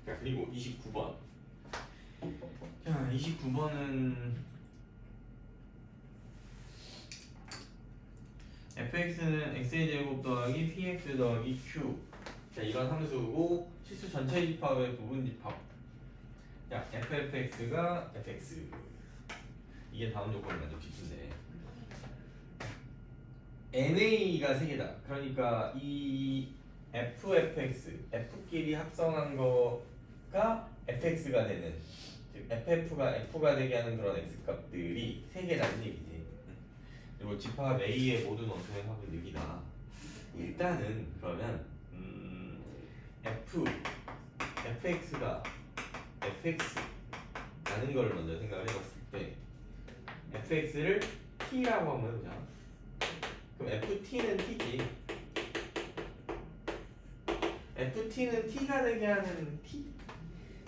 자, 그리고 29번. 자, 29번은 fx는 x의 제곱 더하기 px 더하기 q. 자, 이런 함수고 실수 전체 집합의 부분 집합. 자, ffx가 fx. 이게 다음 조건을 만족시킨대. na가 3개다. 그러니까 이 fx, f끼리 합성한 거가 fx가 되는, 즉 ff가 f가 되게 하는 그런 x값들이 3개라는 얘기지. 그리고 집합 a의 모든 원소의 합은 6이다. 일단은 그러면 fx가 fx라는 걸 먼저 생각을 해봤을 때 fx를 t라고 한번 해보자. 그럼 ft는 t지. ft는 t가 되게 하는 t.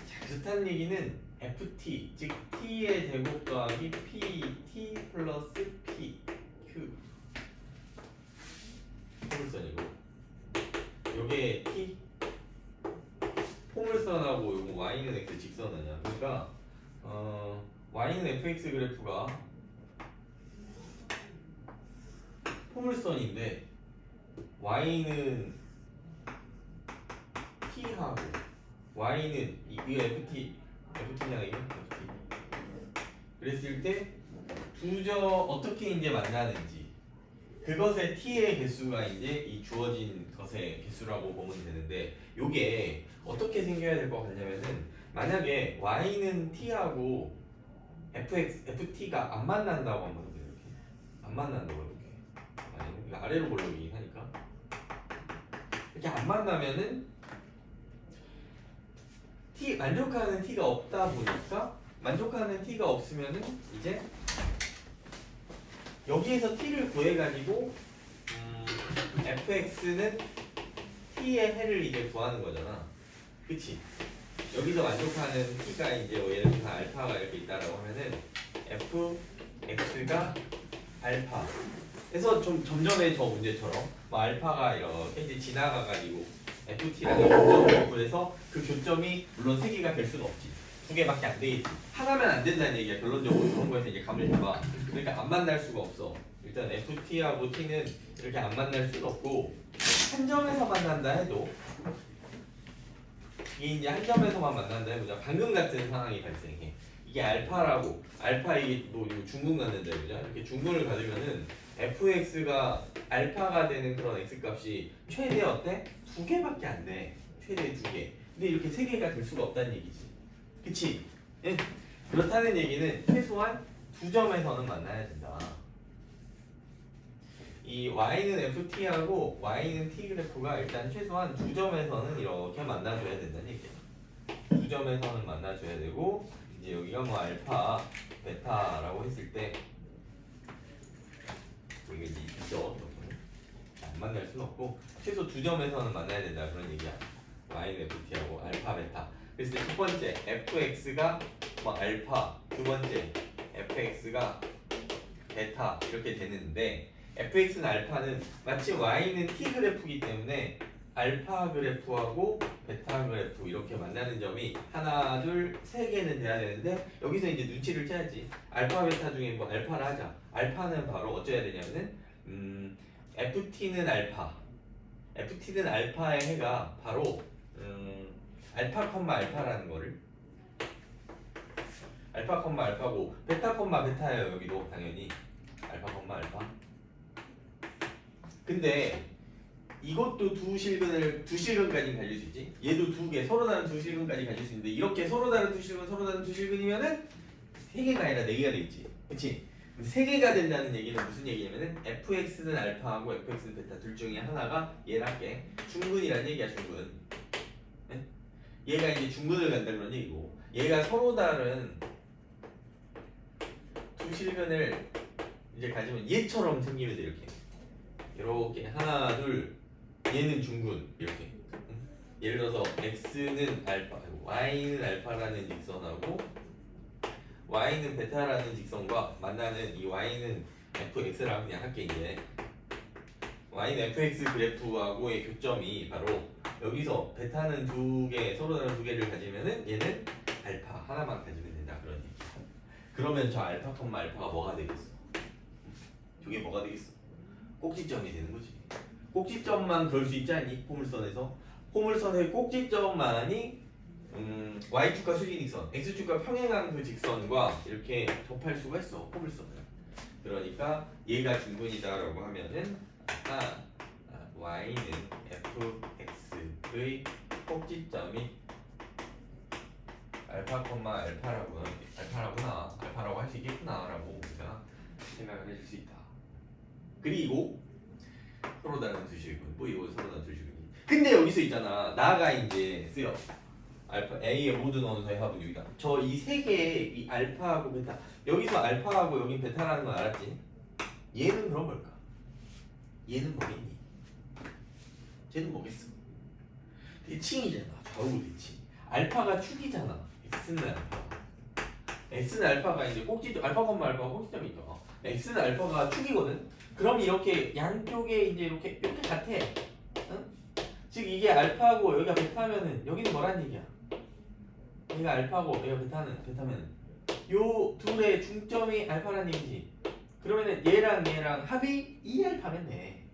자, 그렇다는 얘기는 ft, 즉 t의 제곱 더하기 pt 플러스 p, q. 포물선이고 요게 t, 포물선하고 요거 y는 x 직선이냐. 그러니까 y는 fx 그래프가 포물선인데 y는 t하고 y는 이거 ft냐 이게 ft. 그랬을 때 어떻게 이제 만나는지 그것의 t의 개수가 이제 이 주어진 것의 개수라고 보면 되는데 요게 어떻게 생겨야 될 것 같냐면은 만약에 y는 t하고 ft가 안 만난다고 하면 이렇게 안 만난다고 이렇게 아니 아래로 볼록이긴 하니까 이렇게 안 만나면은 만족하는 t가 없다 보니까 만족하는 t가 없으면은 이제 여기에서 t를 구해가지고 fx는 t의 해를 이제 구하는 거잖아. 그치? 여기서 만족하는 t가 이제 예를 들어서 알파가 이렇게 있다라고 하면은 fx가 알파. 그래서 좀 점점의 저 문제처럼 뭐 알파가 이렇게 이제 지나가가지고 ft라는 교점을 구해서 그 교점이 물론 3개가 될 수는 없지. 2개밖에 안 되겠지. 하나면 안 된다는 얘기야. 결론적으로 그런 거에서 이제 감을 잡아. 그러니까 안 만날 수가 없어. 일단 ft하고 t는 이렇게 안 만날 수는 없고 한 점에서 만난다 해도 이게 이제 한 점에서만 만난다 해보자. 방금 같은 상황이 발생해. 이게 알파라고 알파 이게 뭐 중근 갖는다 해보자. 이렇게 중근을 가지면은 fx가 알파가 되는 그런 x값이 최대 어때? 2개밖에 안 돼. 최대 2개. 근데 이렇게 3개가 될 수가 없다는 얘기지. 그치? 예? 그렇다는 얘기는 최소한 2점에서는 만나야 된다. 이 y는 ft하고 y는 t 그래프가 일단 최소한 2점에서는 이렇게 만나줘야 된다는 얘기야. 2점에서는 만나줘야 되고 이제 여기가 뭐 알파, 베타라고 했을 때 이게 이제 있죠. 안 만날 수는 없고 최소 2점에서는 만나야 된다 그런 얘기야. y는 ft하고 알파, 베타. 그래서 첫 번째 fx가 뭐 알파, 두 번째 fx가 베타 이렇게 되는데 fx는 알파는 마치 y는 t 그래프이기 때문에 알파 그래프하고 베타 그래프 이렇게 만나는 점이 하나, 둘, 3개는 돼야 되는데 여기서 이제 눈치를 채야지. 알파, 베타 중에 뭐 알파를 하자. 알파는 바로 어쩌야 되냐면은 ft는 알파. ft는 알파의 해가 바로 알파, 알파라는 거를 알파, 알파고 베타, 베타예요. 여기도 당연히 알파, 알파. 근데 이것도 두 실근까지 가질 수 있지. 얘도 2개 서로 다른 두 실근까지 가질 수 있는데 이렇게 서로 다른 두 실근, 서로 다른 두 실근이면은 3개가 아니라 4개가 되겠지. 그치? 3개가 된다는 얘기는 무슨 얘기냐면은 fx는 알파하고 fx는 베타 둘 중에 하나가 얘랄게 중근이란 얘기야. 중근. 네? 얘가 이제 중근을 간다는 그런 얘기고 얘가 서로 다른 두 실근을 이제 가지면 얘처럼 생기면 돼. 이렇게 하나, 둘, 얘는 중근 이렇게. 예를 들어서 x는 알파, y는 알파라는 직선하고 y는 베타라는 직선과 만나는 이 y는 fx라고 그냥 할게. 이제 y는 fx 그래프하고의 교점이 바로 여기서 베타는 두 개, 서로 다른 두 개를 가지면은 얘는 알파 하나만 가지면 된다 그런 얘기야. 그러면 저 알파, 알파가 뭐가 되겠어? 저게 뭐가 되겠어? 꼭지점이 되는 거지. 꼭지점만 그럴 수 있지 않니? 포물선에서 포물선의 꼭지점만이 y축과 수직선, x축과 평행한 그 직선과 이렇게 접할 수가 있어 포물선을. 그러니까 얘가 중근이다라고 하면은 y는 fx의 꼭지점이 알파라구나 알파라고 할 수 있겠구나라고 우리가 생각을 해줄 수 있다. 그리고 서로 다른 두 실근, 뭐 이거 서로 다른 두 실근. 근데 여기서 있잖아, 나가 이제 쓰여 알파 A의 모든 원소의 합은 여기다. 저 이 세 개의 이 알파하고 베타, 여기서 알파하고 여긴 베타라는 건 알았지? 얘는 그럼 뭘까? 얘는 뭐겠니? 쟤는 뭐겠어? 대칭이잖아. 좌우 대칭. 알파가 축이잖아. x는 알파. x는 알파가 이제 꼭지점, 알파가 꼭지점이 있죠. x는 알파가 축이거든. 그럼 이렇게 양쪽에 이제 이렇게 같아. 응? 즉 이게 알파고 여기가 베타면은 여기는 뭐란 얘기야? 여기가 알파고 여기가 베타면은 요 둘의 중점이 알파란 얘기지. 그러면은 얘랑 합이 2알파면 돼.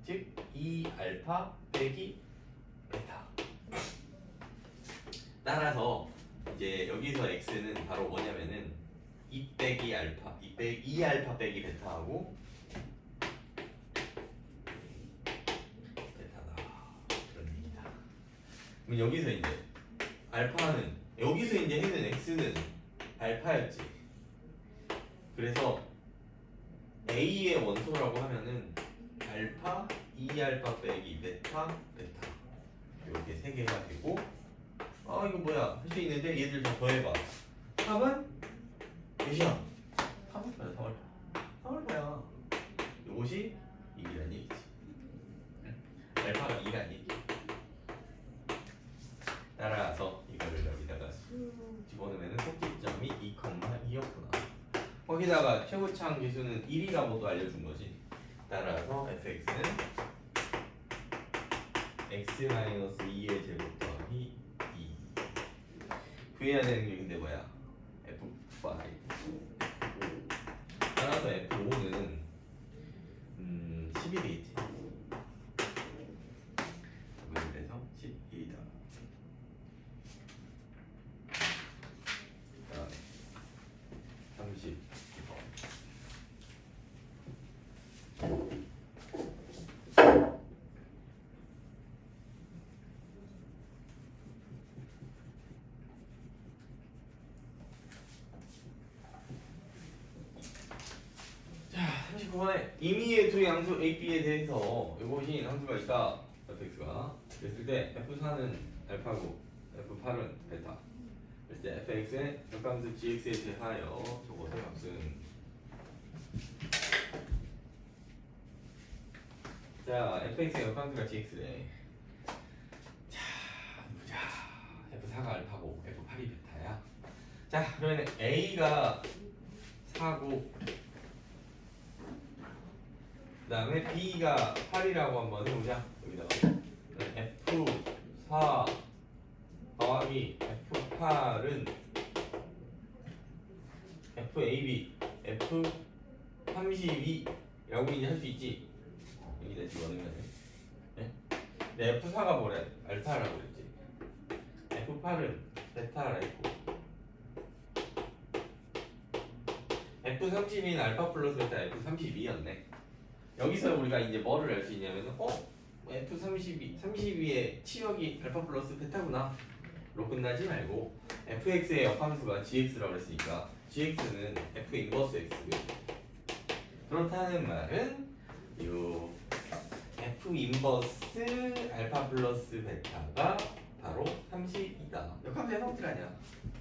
즉 2알파 빼기 베타. 따라서 이제 여기서 x는 바로 뭐냐면은 2 빼기 알파, 2알파 빼기 베타하고 베타다 그런 얘기다. 그럼 여기서 이제 알파는 여기서 이제 해는 x는 알파였지. 그래서 a의 원소라고 하면은 알파, 2알파 빼기 베타 이렇게 세 개가 되고, 이거 뭐야 할 수 있는데 얘들 다 더해봐. 합은 몇이야? 3알파야. 3알파야. 이것이 2라는 얘기지. 알파가 2라는 얘기. 따라서 이거를 여기다가 쑥 집어넣으면 꼭지점이 2,2였구나. 거기다가 최고차항 계수는 1이라고도 알려준 거지. 따라서 fx는 x-2의 제곱 더하기 2. 구해야 되는 게 근데 뭐야? f5. 따라서 f5는 10이 되겠지. 그래서 11이다. 그다음에 30. 자, 39번에 임의의 두 양수 A, B에 대해서 이것이 함수가 있다. fx가 그랬을 때 f4는 알파고 f8은 베타. 그랬을 때 fx의 역함수 gx에 대하여 저것의 값은, 자, fx의 역함수가 gx래. 자, 보자. f4가 알파고 f8이 베타야. 자, 그러면 a가 4고 그 다음에 b가 8이라고 한번 해보자. 여기다가 f4 더하기 f8은 fab f32라고 이제 할 수 있지. 여기다 집어넣으면 네? f4가 뭐래? 알파라고 그랬지. f8은 베타라 했고 f32는 알파 플러스 베타 f32였네. 여기서 우리가 이제 뭐를 알 수 있냐면 f32의 치역이 알파 플러스 베타구나 로 끝나지 말고 fx의 역함수가 gx라고 했으니까 gx는 f 인버스 x. 그렇다는 말은 요 f 인버스 알파 플러스 베타가 바로 30이다. 역함수의 성질 아니야,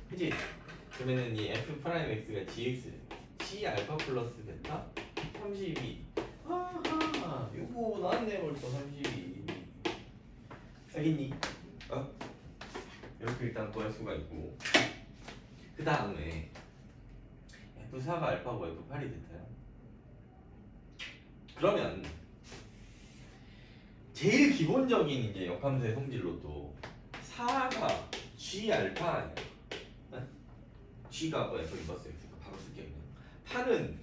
그치? 그러면은 이 f 프라임 x가 gx c 알파 플러스 베타 32. 아하, 요거 나왔네 벌써 32. 알겠니? 이렇게 일단 구할 수가 있고, 그 다음에 f4가 알파고 f8이 베타야. 그러면 제일 기본적인 이제 역함수의 성질로 또 4가 G 알파 아니야? 네? G가 뭐야? 저기 넣었어 X가 바로 쓸게 그냥. 8은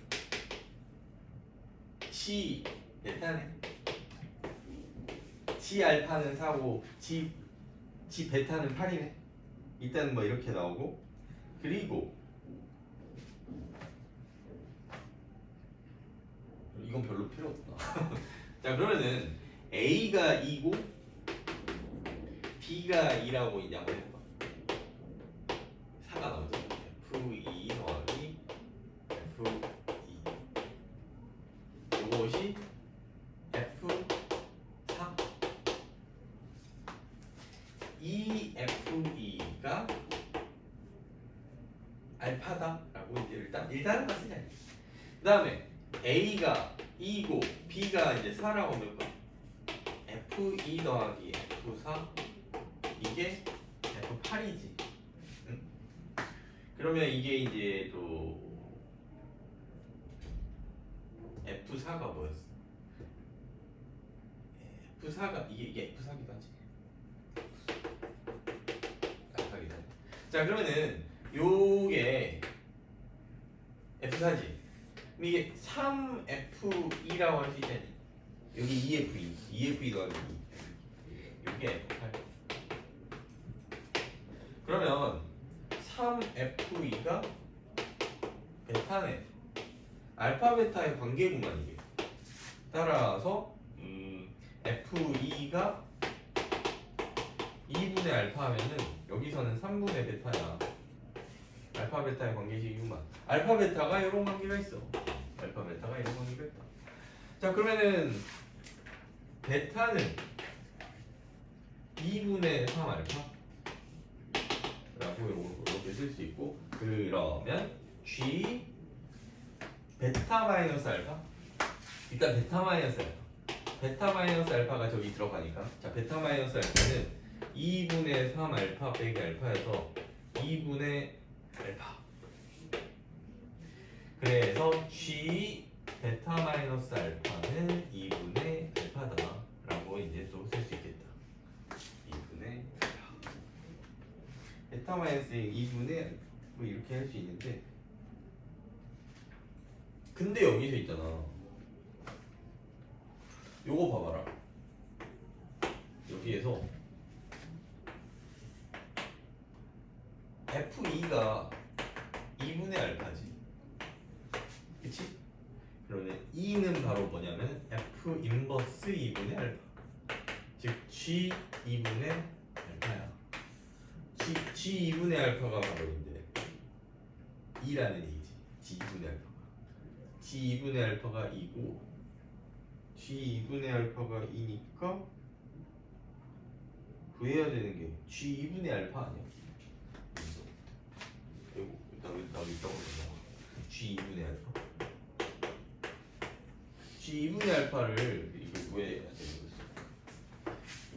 G 베타네. G 알파는 4고 G 베타는 8이네. 일단 뭐 이렇게 나오고 그리고 이건 별로 필요 없다. 자 그러면은 A가 2고 B가 2라고 이제 한번 해봐. 4가 나오죠. F2 더하기 F2 이것이 F4 이 F2가 알파다라고 이제 일단은 쓰자. 그 다음에 A가 2고 B가 이제 4라고 하면 F2 더하기 F4 이게 F8이지. 응? 그러면 이게 이제 또 F4가 뭐였어? F4가 이게 F4기도 하지. 알파기도 하지. 자 그러면은 요게 F4지. 그럼 이게 3F2라고 할 수 있잖니. 여기 2F2 더하기 2. 요게 F8. 그러면 3F2가 베타네. 알파 베타의 관계구만 이게. 따라서 F2가 2분의 알파 하면은 여기서는 3분의 베타야. 알파 베타의 관계식이구만. 알파 베타가 이런 관계가 있어. 알파 베타가 이런 관계가 있다. 자 그러면은 베타는 2분의 3 알파 라고 이렇게 쓸 수 있고 그러면 G 베타 마이너스 알파 일단 베타 마이너스 알파 베타 마이너스 알파가 저기 들어가니까 자 베타 마이너스 알파는 2분의 3 알파 빼기 알파여서 2분의 알파 그래서 G 베타 마이너스 알파는 2분의 알파다 라고 이제 또 쓸 수 있겠다. 2분의 알파 베타 마이너스 2분의 뭐 이렇게 할 수 있는데 근데 여기서 있잖아 요거 봐봐라 여기에서 F2가 2분의 알파지 그치? 그러면 2는 바로 뭐냐면 F 인버스 2분의 알파 즉 G 2분의 알파야 G 2분의 알파가 바로 이제 2라는 얘기지 G 2분의 알파가 G 2분의 알파가 2고 G 2분의 알파가 2니까 구해야 되는 게 G 2분의 알파 아니야? 이거 일단 이따가 G 2분의 알파 G 2분의 알파를 이거 구해야 되는 거지.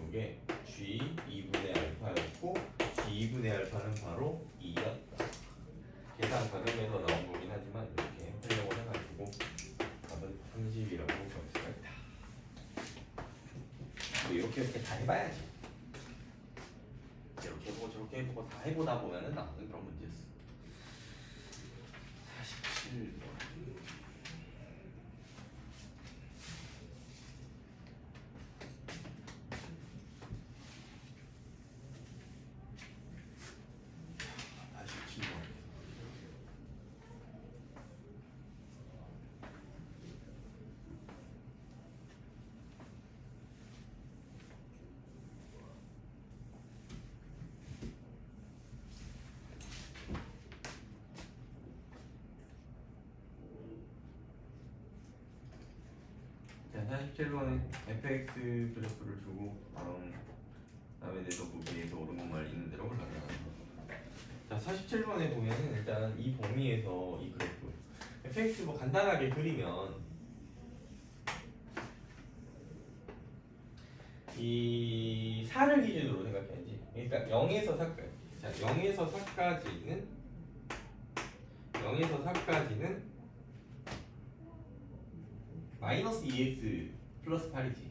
이게 G 2분의 알파였고 G 2분의 알파는 바로 2였다. 계산 과정에서 나온 거긴 하지만 이렇게 하려고 해가지고 답은 30이라고 적을 수가 있다. 뭐 이렇게 다 해봐야지. 이렇게 해보고 저렇게 해보고 다 해보다 보면은 나오는 그런 문제였어. 47번. 자, 47번에 fx 그래프를 주고 다음에 대해서 무기에서 오른쪽만 있는 대로 올라가요. 자, 47번에 보면은 일단 이 범위에서 이 그래프 fx 뭐 간단하게 그리면 이 4를 기준으로 생각해야지. 그러니까 0에서 4까지. 자, 0에서 4까지는 마이너스 2x 플러스 8이지.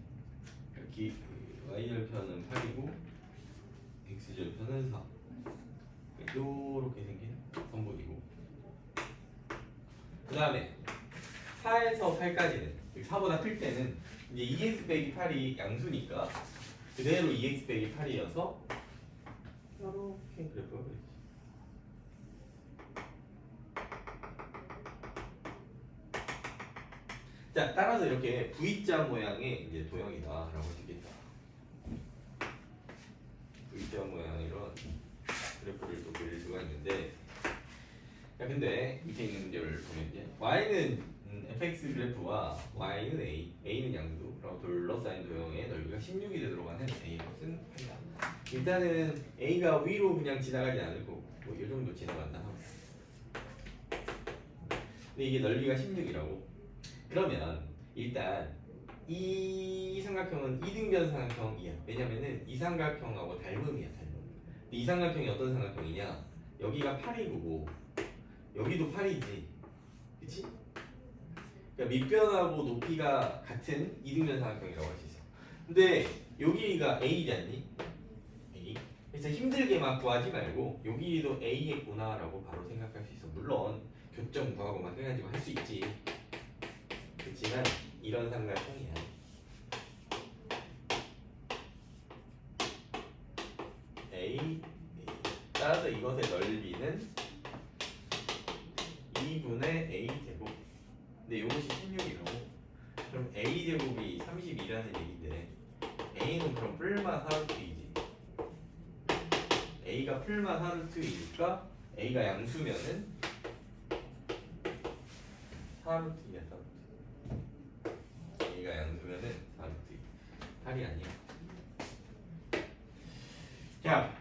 y절편은 8이고 x절편은 4. 요렇게 생긴 선분이고, 그 다음에 4에서 8까지는 4보다 클 때는 이제 2x 빼기 8이 양수니까 그대로 2x 빼기 8이어서 이렇게 그래프가 그리지. 자, 따라서 이렇게 V자 모양의 이제 도형이다라고 할 수 있겠다. V자 모양의 이런 그래프를 또 그릴 수가 있는데, 자, 근데 밑에 있는 문제를 보면 이제 y는 fx 그래프와 y는 a는 양수라고 둘러싸인 도형의 넓이가 16이 되도록 하는 a 값은 8이다. 일단은 a가 위로 그냥 지나가지 않을 거고 뭐 이 정도 지나간다 하고, 근데 이게 넓이가 16이라고. 그러면 일단 이 삼각형은 이등변 삼각형이야. 왜냐면은 이 삼각형하고 닮음이야, 닮음. 근데 이 삼각형이 어떤 삼각형이냐? 여기가 8이고 여기도 8이지, 그치? 그러니까 밑변하고 높이가 같은 이등변 삼각형이라고 할 수 있어. 근데 여기가 A지 않니? A. 그래서 힘들게 막 구하지 말고 여기도 A겠구나라고 바로 생각할 수 있어. 물론 교점 구하고 막 해가지고 할 수 있지. 그렇지만 이런 삼각형이야. A. 따라서 이것의 넓이는 2분의 A 제곱. 근데 이것이 16이라고. 그럼 A 제곱이 32라는 얘기인데 A는 그럼 풀마 4루트이지. A가 풀마 4루트이니까 A가 양수면은 4루트이야. 4루트. A가 양수면은 4루트. 8이 아니야. 자,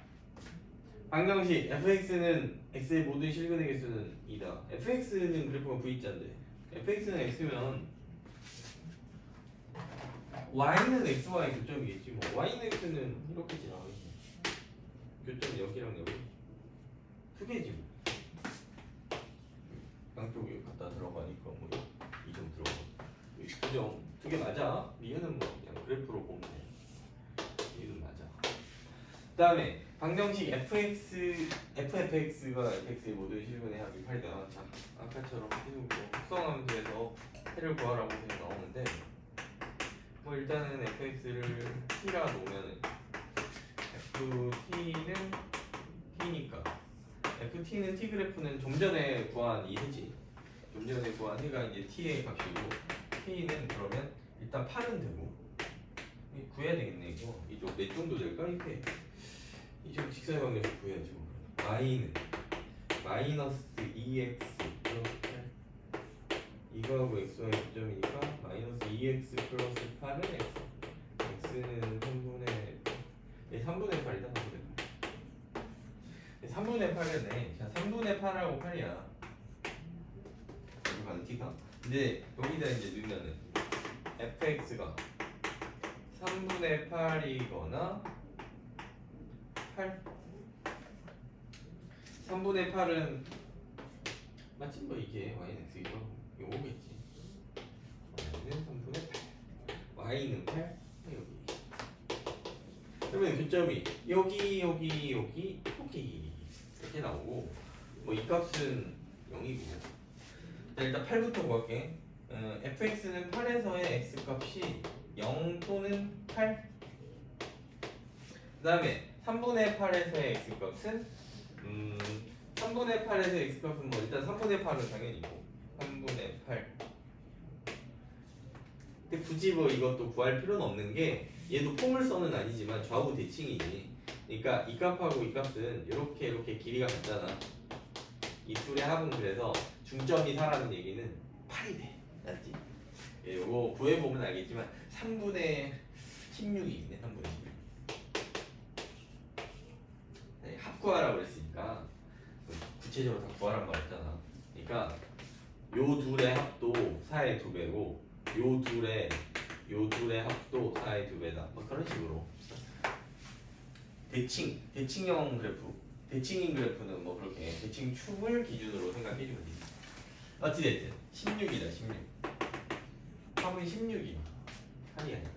방정식 fx는 x의 모든 실근의 개수는 2다. fx는 그래프가 v자인데 fx는 x면 y는 xy 교점이겠지. 뭐 y는 x는 이렇게 지나가겠지. 교점이 여기랑 여기 두 개지 뭐. 양쪽에 갖다 들어가니까 뭐 이 점 들어가. 두 점 두 개 맞아. 미은은 뭐 그냥 그래프로 보면 돼. 이건 맞아. 그다음에 방정식 fx가 fx의 모든 실근의 합이 8이다. 자, 아까처럼 계속 뭐 합성함수에서 해를 구하라고 그냥 나오는데, 뭐 일단은 fx를 t라 놓으면은 ft는 t니까 ft는 t 그래프는 좀 전에 구한 이 해지. 좀 전에 구한 해가 이제 t의 값이고, t는 그러면 일단 8은 되고 구해야 되겠네. 이거 이쪽 몇 정도 될까 이게. 이쪽 직사의 방정식 구해야죠. y는 마이너스 2x 플러스 8. 이거하고 xy 교점이니까 마이너스 2x 플러스 8은 x. x는 3분의 3분의 8이다. 3분의 8이네. 자, 3분의 8하고 8이야. 여기 가는 t가. 근데 여기다 이제 넣으면은 fx가 3분의 8이거나 8. 3분의 8은 맞지? 뭐 이게 y는 x이고 요거겠지. y는 3분의 8. y는 8. 여기. 그러면 교점이 여기 이렇게 나오고, 뭐 이 값은 0이고. 자, 일단 8부터 구할게. fx는 8에서의 x 값이 0 또는 8. 그 다음에 3분의 8에서의 x값은 3분의 8에서 x값은 뭐 일단 3분의 8은 당연히 있고 3분의 8. 근데 굳이 뭐 이것도 구할 필요는 없는 게 얘도 포물선은 아니지만 좌우 대칭이지. 그러니까 이 값하고 이 값은 이렇게 길이가 같잖아. 이 둘의 합은 그래서 중점이 4라는 얘기는 8이 돼. 알지? 예, 요거 구해보면 알겠지만 3분의 16이 있네. 3분의 16. 합구하라고 그랬으니까 구체적으로 다 구하란 말했잖아. 그러니까 요 둘의 합도 4의 2배고 요 둘의 합도 4의 2배다. 뭐 그런 식으로. 대칭형 그래프, 대칭인 그래프는 뭐 그렇게 대칭축을 기준으로 생각해주면 되지. 어찌됐든 16이다. 16. 합은 16이야. 8이 아니라.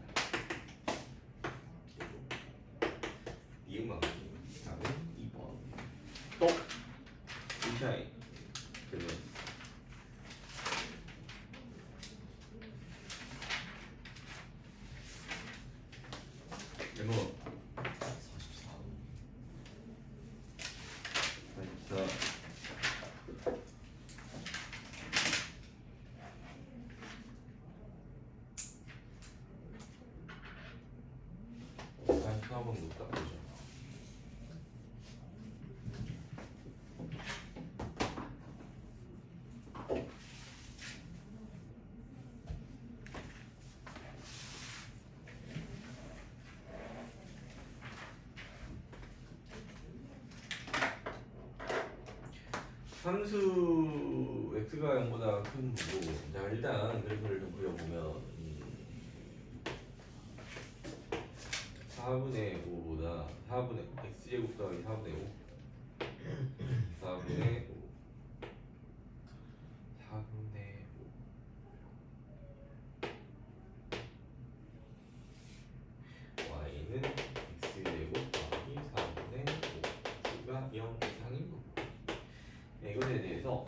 sunshine 그러면 이거 44 44번 못 닦으죠. 함수 x가 0보다 큰 부분. 자 일단 그래프를 좀 그려보면 4분의 5보다 4분의 x제곱 더하기 4분의 5 4분의 5 4분의 5 y는 x제곱 더하기 4분의 5 x가 0 이상인 거. 네, 이것에 대해서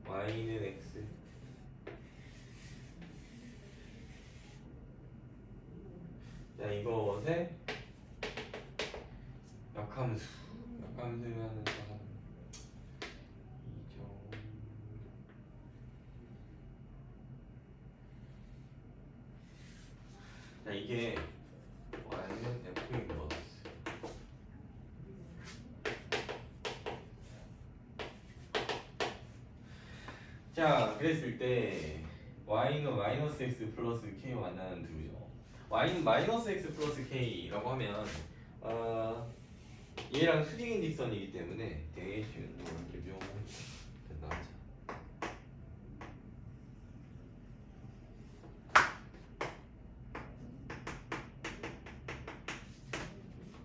y는 x 자 이것에 역함수를 하는 사람 2점 자 이게 y는 f인 것 자 그랬을 때 y는 마이너스 x 플러스 k와 만나는 두죠. y는 마이너스 x 플러스 k라고 하면 얘랑 수직인 직선이기 때문에 대칭 개비용 된다 하자.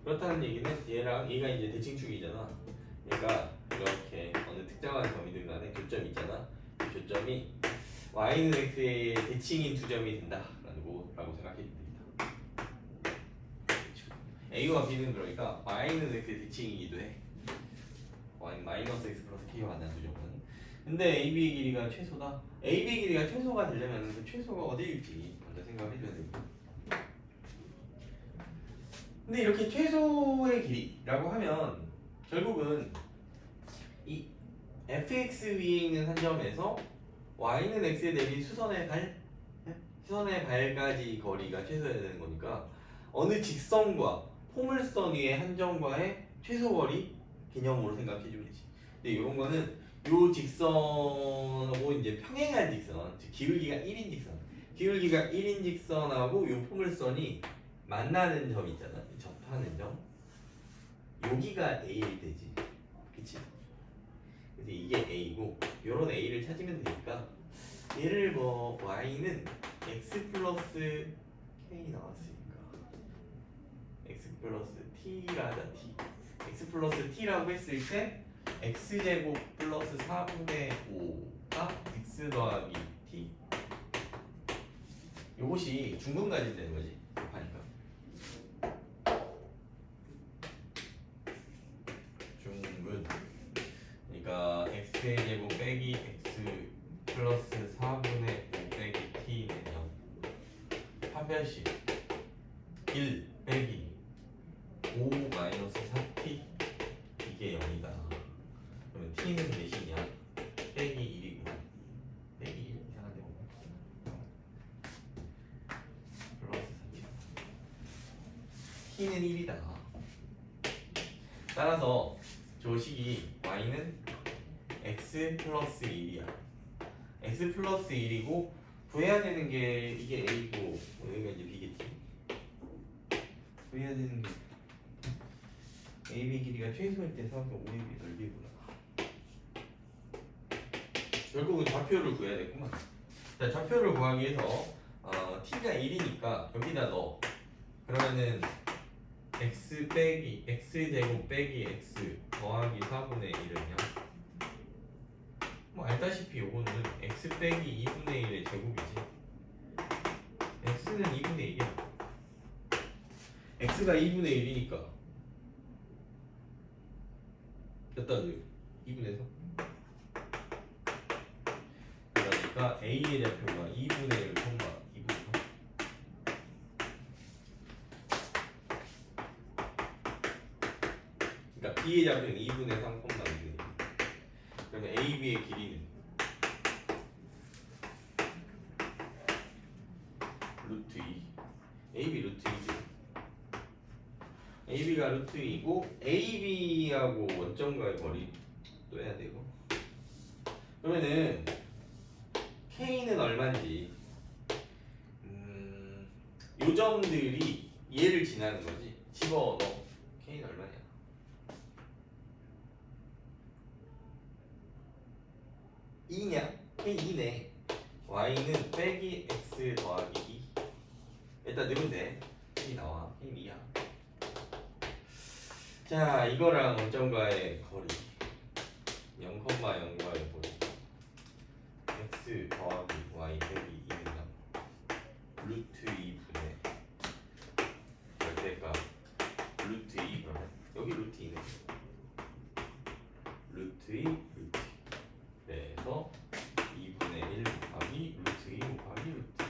그렇다는 얘기는 얘랑 얘가 이제 대칭축이잖아. 얘가 이렇게 어느 특정한 점이든 간에 교점이 있잖아. 그 교점이 y는 x의 대칭인 두 점이 된다라고 생각해 됩니다. a와 b는 그러니까 y는 x의 대칭이기도 해. y는 마이너스 x 플러스 k와 만나는 두 점은. 근데 ab의 길이가 최소다. ab의 길이가 최소가 되려면 그 최소가 어디일지 먼저 생각해 줘야 됩니다. 근데 이렇게 최소의 길이라고 하면 결국은 이 fx 위에 있는 한 점에서 y는 x에 대비 수선의 발까지 거리가 최소여야 되는 거니까 어느 직선과 포물선 위의 한 점과의 최소 거리 개념으로 생각해 주면 되지. 근데 이런 거는 요 직선하고 이제 평행한 직선, 즉 기울기가 1인 직선, 기울기가 1인 직선하고 요 포물선이 만나는 점 있잖아. 접하는 점. 여기가 A일 때지. 그치? 그래서 이게 A고 요런 A를 찾으면 되니까 얘를 뭐 Y는 X 플러스 K 나왔으니까 X 플러스 T라자 T X 플러스 T라고 했을 때 X제곱 플러스 4분의 5가 X 더하기 T 요것이 중근 가진다는 거지. 곱하니까 중근 그러니까 x의 제곱 빼기 x 플러스 4분의 5 빼기 t는 0 판별식 1 빼기 5 마이너스 4t 이게 0이다. 그러면 t는 몇이냐? 빼기 1이고 빼기 1 이상한데 플러스 4t t는 1이다. 따라서 조식이 y는 x 플러스 1이야. x 플러스 1이고 구해야 되는 게 이게 a고 여기가 이제 b겠지. 구해야 되는 게 ab 길이가 최소일 때 4분의 5ab 넓이구나. 결국은 좌표를 구해야 되구만. 자, 좌표를 구하기 위해서 t가 1이니까 여기다 넣어. 그러면은 x 빼기 x제곱 빼기 x 더하기 4분의 1은요 뭐 알다시피 요거는 x 빼기 2분의 1의 제곱이지. x는 2분의 1이야. x가 2분의 1이니까 몇 단위? 2분의 돼서 그러니까 A의 좌표가 2분의 1 콤마 2분의 3 그러니까 B의 좌표는 2분의 3 콤마 2분의 1 그러면 AB의 길이는 루트 2 AB 루트 2죠 AB가 루트 2고 AB하고 원점과의 거리 또 해야 되고 그러면은 K는 얼마인지 요 점들이 얘를 지나는 거지 집어넣어 K는 얼마냐 E냐? K 2네 Y는 빼기 X 더하기 2 일단 넣으면 돼 K 나와 K 2야 자 이거랑 원점과의 거리 0,0과의 거리 X 더하기 Y 빼기 2는 루트 2분의 절대값 루트 2 그러면 여기 루트 2네 루트 2 루트 2 그래서 2분의 1 곱하기 루트 2 곱하기 루트 2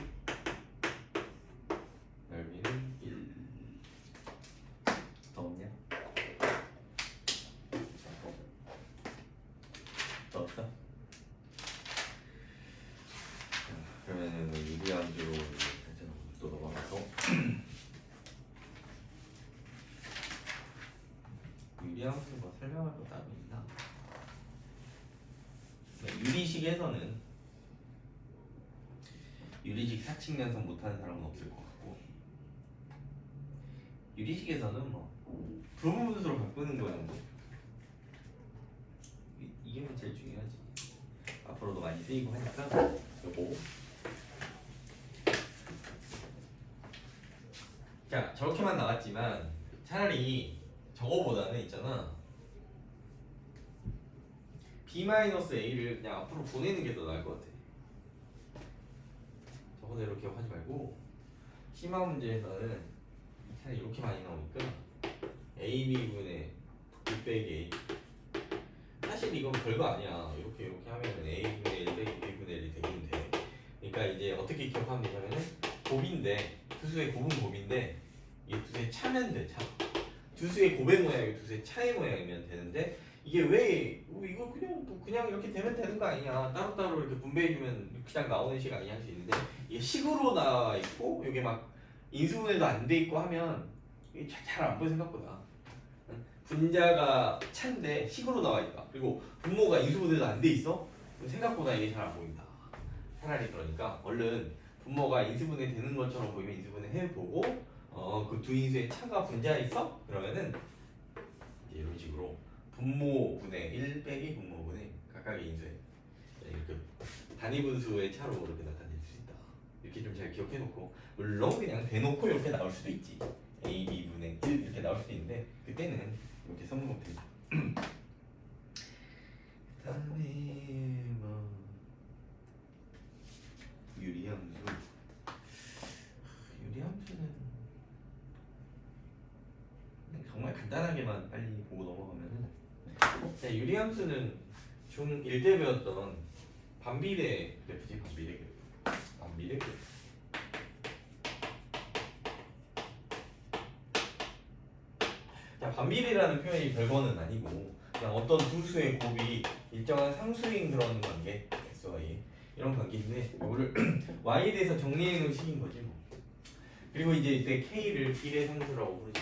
넓이는 1 더 없냐? 더 없어? 그러면은 유리함수로 또 넘어가서 유리함수 뭐 설명할 거 따로 있나? 유리식에서는 유리식 사칙연속 못하는 사람은 없을 것 같고 유리식에서는 뭐 부분수로 바꾸는 거 정도 이게 제일 중요하지 앞으로도 많이 쓰이고 하니까 요거 자 저렇게만 나왔지만 차라리 저거보다는 있잖아 B-A를 그냥 앞으로 보내는 게 더 나을 것 같아 저거대로 기억하지 말고 심화 문제에서는 차라리 이렇게 많이 나오니까 AB분의 2 빼기 A 사실 이건 별거 아니야 이렇게 하면은 A분의 1 빼기 B분의 1이 되긴 돼 그러니까 이제 어떻게 기억하면 되냐면은 곱인데 두수의 곱은 곱인데 이게 두수의 차면 돼 차. 두수의 곱의 모양이 두수의 차의 모양이면 되는데 이게 왜 이거 그냥 이렇게 되면 되는 거 아니냐 따로따로 이렇게 분배해주면 그냥 나오는 식 아니냐 할 수 있는데 이게 식으로 나와 있고 이게 막 인수분해도 안 돼 있고 하면 이게 잘 안 보여 생각보다 분자가 차인데 식으로 나와 있다 그리고 분모가 인수분해도 안 돼 있어 생각보다 이게 잘 안 보인다 차라리 그러니까 얼른 분모가 인수분해 되는 것처럼 보이면 인수분해 해보고 그 두 인수의 차가 분자에 있어? 그러면은 이제 이런 식으로 분모분의 1 빼기 분모분의 각각의 인수에 이렇게 단위분수의 차로 이렇게 나타낼 수 있다 이렇게 좀 잘 기억해놓고 물론 그냥 대놓고 이렇게 나올 수도 있지 A, B분의 1 이렇게 나올 수도 있는데 그때는 이렇게 써놓으면 되죠 그다음에 뭐 유리함수는 정말 간단하게만 빨리 보고 넘어가면은 자, 유리함수는 중1 때 배웠던 반비례 그래프지 반비례 그래프 자 반비례라는 표현이 별거는 아니고 그냥 어떤 두 수의 곱이 일정한 상수인 그런 관계 XY 이런 관계인데 이거를 Y에 대해서 정리해 놓은 식인 거지 뭐. 그리고 이제 이때 K를 1의 상수라고 부르지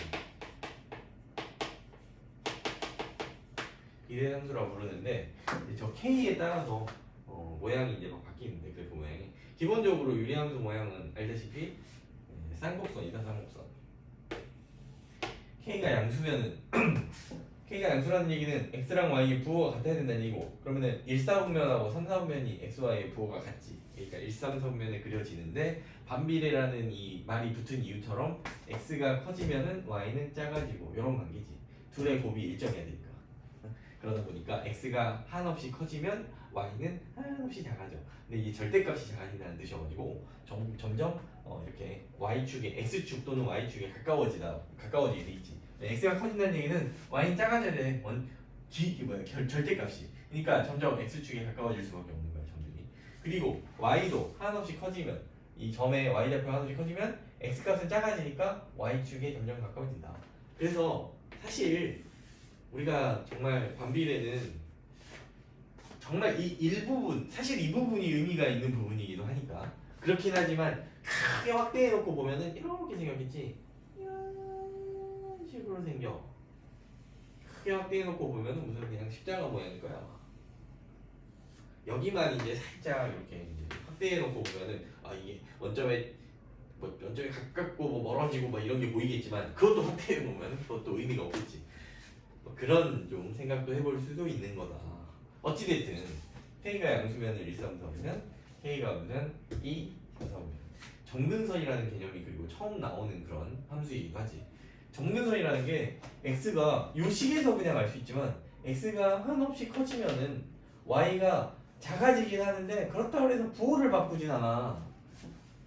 비례 상수라고 부르는데 저 K에 따라서 모양이 이제 막 바뀌는데 그래프 모양이 기본적으로 유리함수 모양은 알다시피 쌍곡선이다 쌍곡선 K가 양수면은 K가 양수라는 얘기는 X랑 Y의 부호가 같아야 된다는 얘기고 그러면은 1사분면하고 3사분면이 XY의 부호가 같지 그러니까 1, 3사분면에 그려지는데 반비례라는 이 말이 붙은 이유처럼 X가 커지면은 Y는 작아지고 이런 관계지 둘의 곱이 일정해야 되니까 그러다 보니까 x가 한없이 커지면 y는 한없이 작아져. 근데 이 절대값이 작아진다는 뜻이어가지고 점점 이렇게 y축에 x축 또는 y축에 가까워지게 돼 있지. x가 커진다는 얘기는 y는 작아져야 돼. 절대값이. 그러니까 점점 x축에 가까워질 수밖에 없는 거야 점들이. 그리고 y도 한없이 커지면 이 점의 y좌표 한없이 커지면 x값은 작아지니까 y축에 점점 가까워진다. 그래서 사실 우리가 정말 반비례는 정말 이 일부분, 사실 이 부분이 의미가 있는 부분이기도 하니까 그렇긴 하지만 크게 확대해놓고 보면은 이렇게 생겼겠지. 이런 식으로 생겨. 크게 확대해놓고 보면은 무슨 그냥 십자가 모양일 거야. 여기만 이제 살짝 이렇게 이제 확대해놓고 보면은 아 이게 원점에 뭐 원점에 가깝고 뭐 멀어지고 뭐 이런 게 보이겠지만 그것도 확대해보면 그것도 의미가 없겠지. 뭐 그런 좀 생각도 해볼 수도 있는 거다. 어찌됐든 K가 양수면을 1, 3, 4면 K가 무슨 2, 4, 4면 정근선이라는 개념이 그리고 처음 나오는 그런 함수이기도 하지. 정근선이라는 게 X가 요 식에서 그냥 알 수 있지만 X가 한없이 커지면은 Y가 작아지긴 하는데 그렇다고 해서 부호를 바꾸진 않아.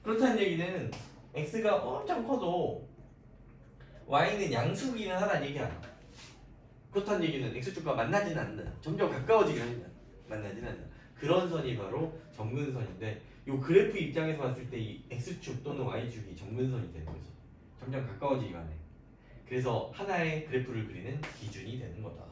그렇다는 얘기는 X가 엄청 커도 Y는 양수기는 하라는 얘기야. 그렇다는 얘기는 X축과 만나지는 않는다. 점점 가까워지긴 한다. 만나지는 않는다. 그런 선이 바로 정근선인데 이 그래프 입장에서 봤을 때 이 X축 또는 Y축이 정근선이 되는 거지. 점점 가까워지기만 해. 그래서 하나의 그래프를 그리는 기준이 되는 거다.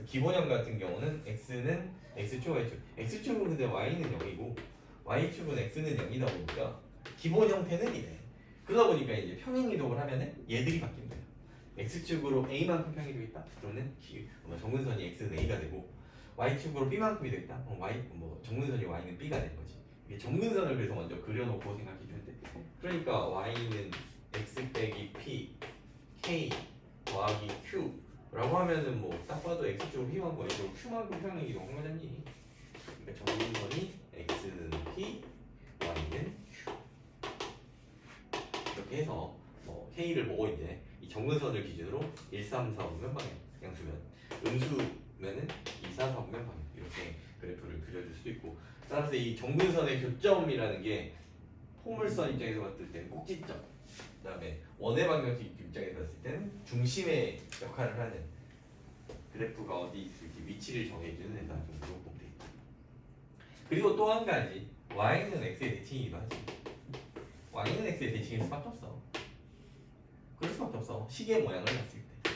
기본형 같은 경우는 X는 X축, Y축. X축은 근데 Y는 0이고 Y축은 X는 0이다 보니까 기본 형태는 이래. 그러다 보니까 이제 평행이동을 하면은 얘들이 바뀐다. X축으로 A만큼 평이 되어 있다. 그러면 정근선이 X는 A가 되고 Y축으로 B만큼이 되어 있다. 그럼 정근선이 Y는 B가 되는 거지. 이게 정근선을 그래서 먼저 그려놓고 생각해 주면 돼. 그러니까 Y는 X 빼기 P, K 더하기 Q라고 하면은 뭐 딱 봐도 X축으로 P만큼 Y축으로 Q만큼 평행 이동한 거잖니. 그러니까 정근선이 X는 P, Y는 Q 이렇게 해서 K를 보고 이제 이 정근선을 기준으로 1, 3, 4, 5면 방향 양수면 음수면은 2, 4, 4, 5면 방향 이렇게 그래프를 그려줄 수도 있고 따라서 이 정근선의 교점이라는 게 포물선 입장에서 봤을 때는 꼭지점 그 다음에 원의 방정식 입장에서 봤을 때는 중심의 역할을 하는 그래프가 어디 있을지 위치를 정해주는 데다 좀 그런 보면 되겠다. 그리고 또 한 가지 y는 x의 대칭이기도 하지. y는 x의 대칭일 수밖에 없어. 그럴 수밖에 없어. 시계 모양을 봤을 때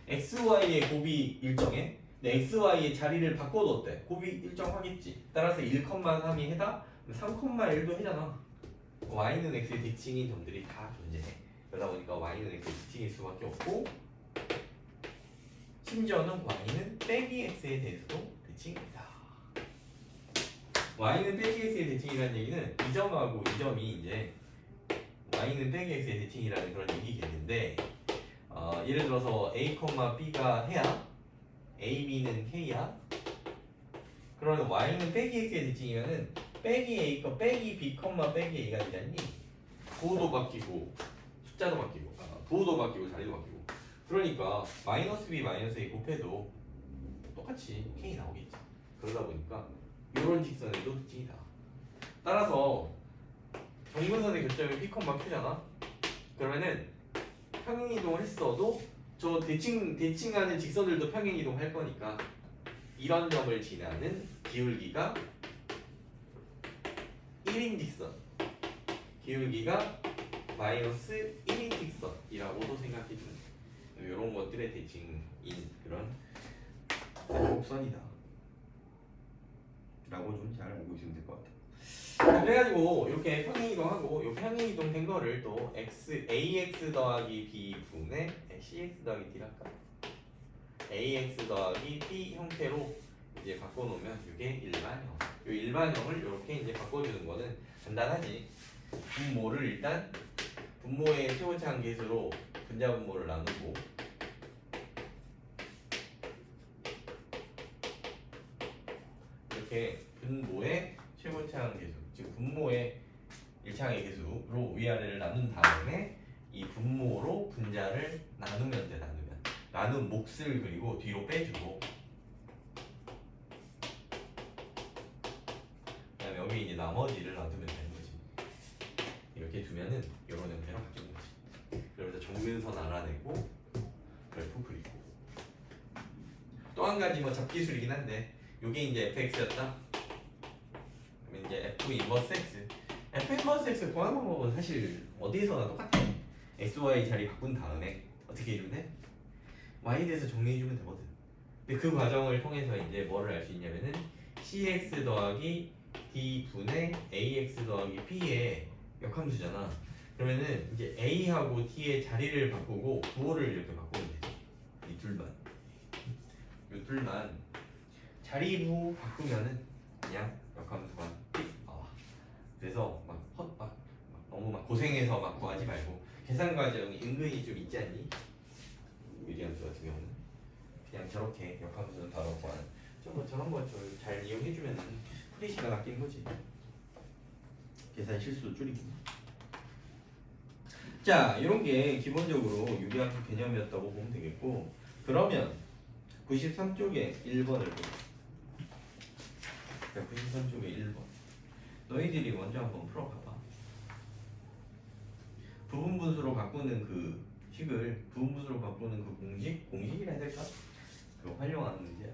XY의 곱이 일정해. 근데 XY의 자리를 바꿔뒀대. 곱이 일정하겠지. 따라서 1,3이 해다 3,1도 해잖아. Y는 X의 대칭인 점들이 다 존재해. 그러다 보니까 Y는 X의 대칭일 수밖에 없고 심지어는 Y는 빼기 X에 대해서도 대칭입니다. Y는 빼기 X의 대칭이라는 얘기는 이 점하고 이 점이 이제 Y는 빼기 X의 대칭이라는 그런 얘기겠는데 예를 들어서 A, B가 해야 A, B는 K야. 그러면 Y는 빼기 X의 대칭이면은 빼기 A, 빼기 B, 빼기 A가 되잖니. 부호도 바뀌고 숫자도 바뀌고 부호도 바뀌고 자리도 바뀌고 그러니까 마이너스 B, 마이너스 A 곱해도 똑같이 K 나오겠지. 그러다 보니까 이런 직선에도 특징이다. 따라서 정근선의 교점이 P, Q잖아. 그러면은 평행이동을 했어도 저 대칭하는 직선들도 평행이동할 거니까 이런 점을 지나는 기울기가 1인 직선, 기울기가 마이너스 1인 직선이라고도 생각해 주는 이런 것들의 대칭인 그런 곡선이다 라고 좀 잘 알고 있으면 될 것 같아. 그래가지고 이렇게 평행이동하고 이 평행이동 된 거를 또 ax 더하기 b 분의 cx 더하기 d랄까? ax 더하기 b 형태로 이제 바꿔놓으면 이게 일반형. 이 일반형을 이렇게 이제 바꿔주는 거는 간단하지. 분모를 일단 분모의 최고차항 계수로 분자 분모를 나누고 이렇게 분모의 최고차항 계수, 즉 분모의 1차항의 계수로 위아래를 나눈 다음에 이 분모로 분자를 나누면 돼. 나눈 몫을 그리고 뒤로 빼주고 그다음에 여기 이제 나머지를 놔두면 되는 거지. 이렇게 두면은 이런 형태로 바뀌는 거지. 그러면서 정근선 알아내고 그래프 그리고 또 한 가지 뭐 접기술이긴 한데 요게 이제 fx였다. 그러면 이제 f 인버스 x. f 인버스 x 구하는 방법은 사실 어디에서나 똑같아. x, y 자리 바꾼 다음에 어떻게 이루면 돼? y에 대해서 정리해주면 되거든. 근데 그 과정을 통해서 이제 뭐를 알 수 있냐면은 cx 더하기 d 분의 ax 더하기 b의 역함수잖아. 그러면은 이제 a하고 t의 자리를 바꾸고 부호를 이렇게 바꾸면 되죠. 이 둘만 자리 부호 바꾸면은 그냥 역함수가 나와. 그래서 막 너무 막 고생해서 막 구하지 말고 계산 과정이 은근히 좀 있지 않니? 유리함수 같은 경우는 그냥 저렇게 역함수는 바로 구하는 저런 거 잘 이용해주면은 풀이 시간 아끼는 거지. 계산 실수 줄이기. 자, 이런 게 기본적으로 유리함수 개념이었다고 보면 되겠고, 그러면 93쪽에 1번을 보자. 자, 93쪽에 1번. 너희들이 먼저 한번 풀어봐봐. 부분분수로 바꾸는 그 식을 부분분수로 바꾸는 그 공식이라 해야 될까? 그거 활용하는 문제야.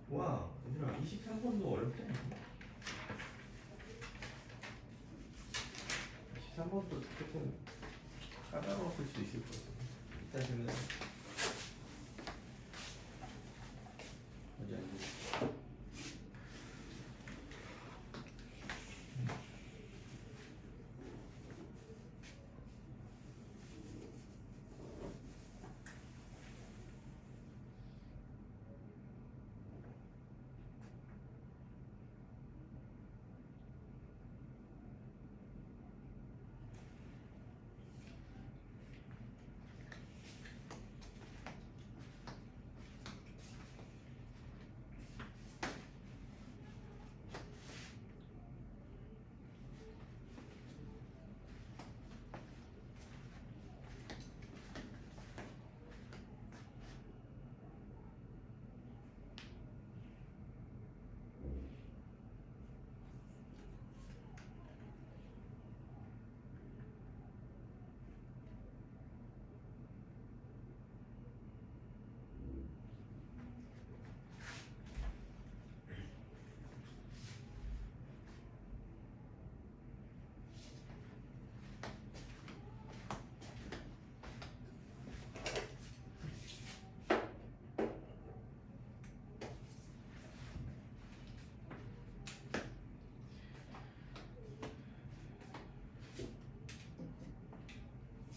와, 얘들아 23번도 어렵지 않아? 23번도 조금 까다로웠을 수 있을 것 같아. 일단 지금 어디 앉아?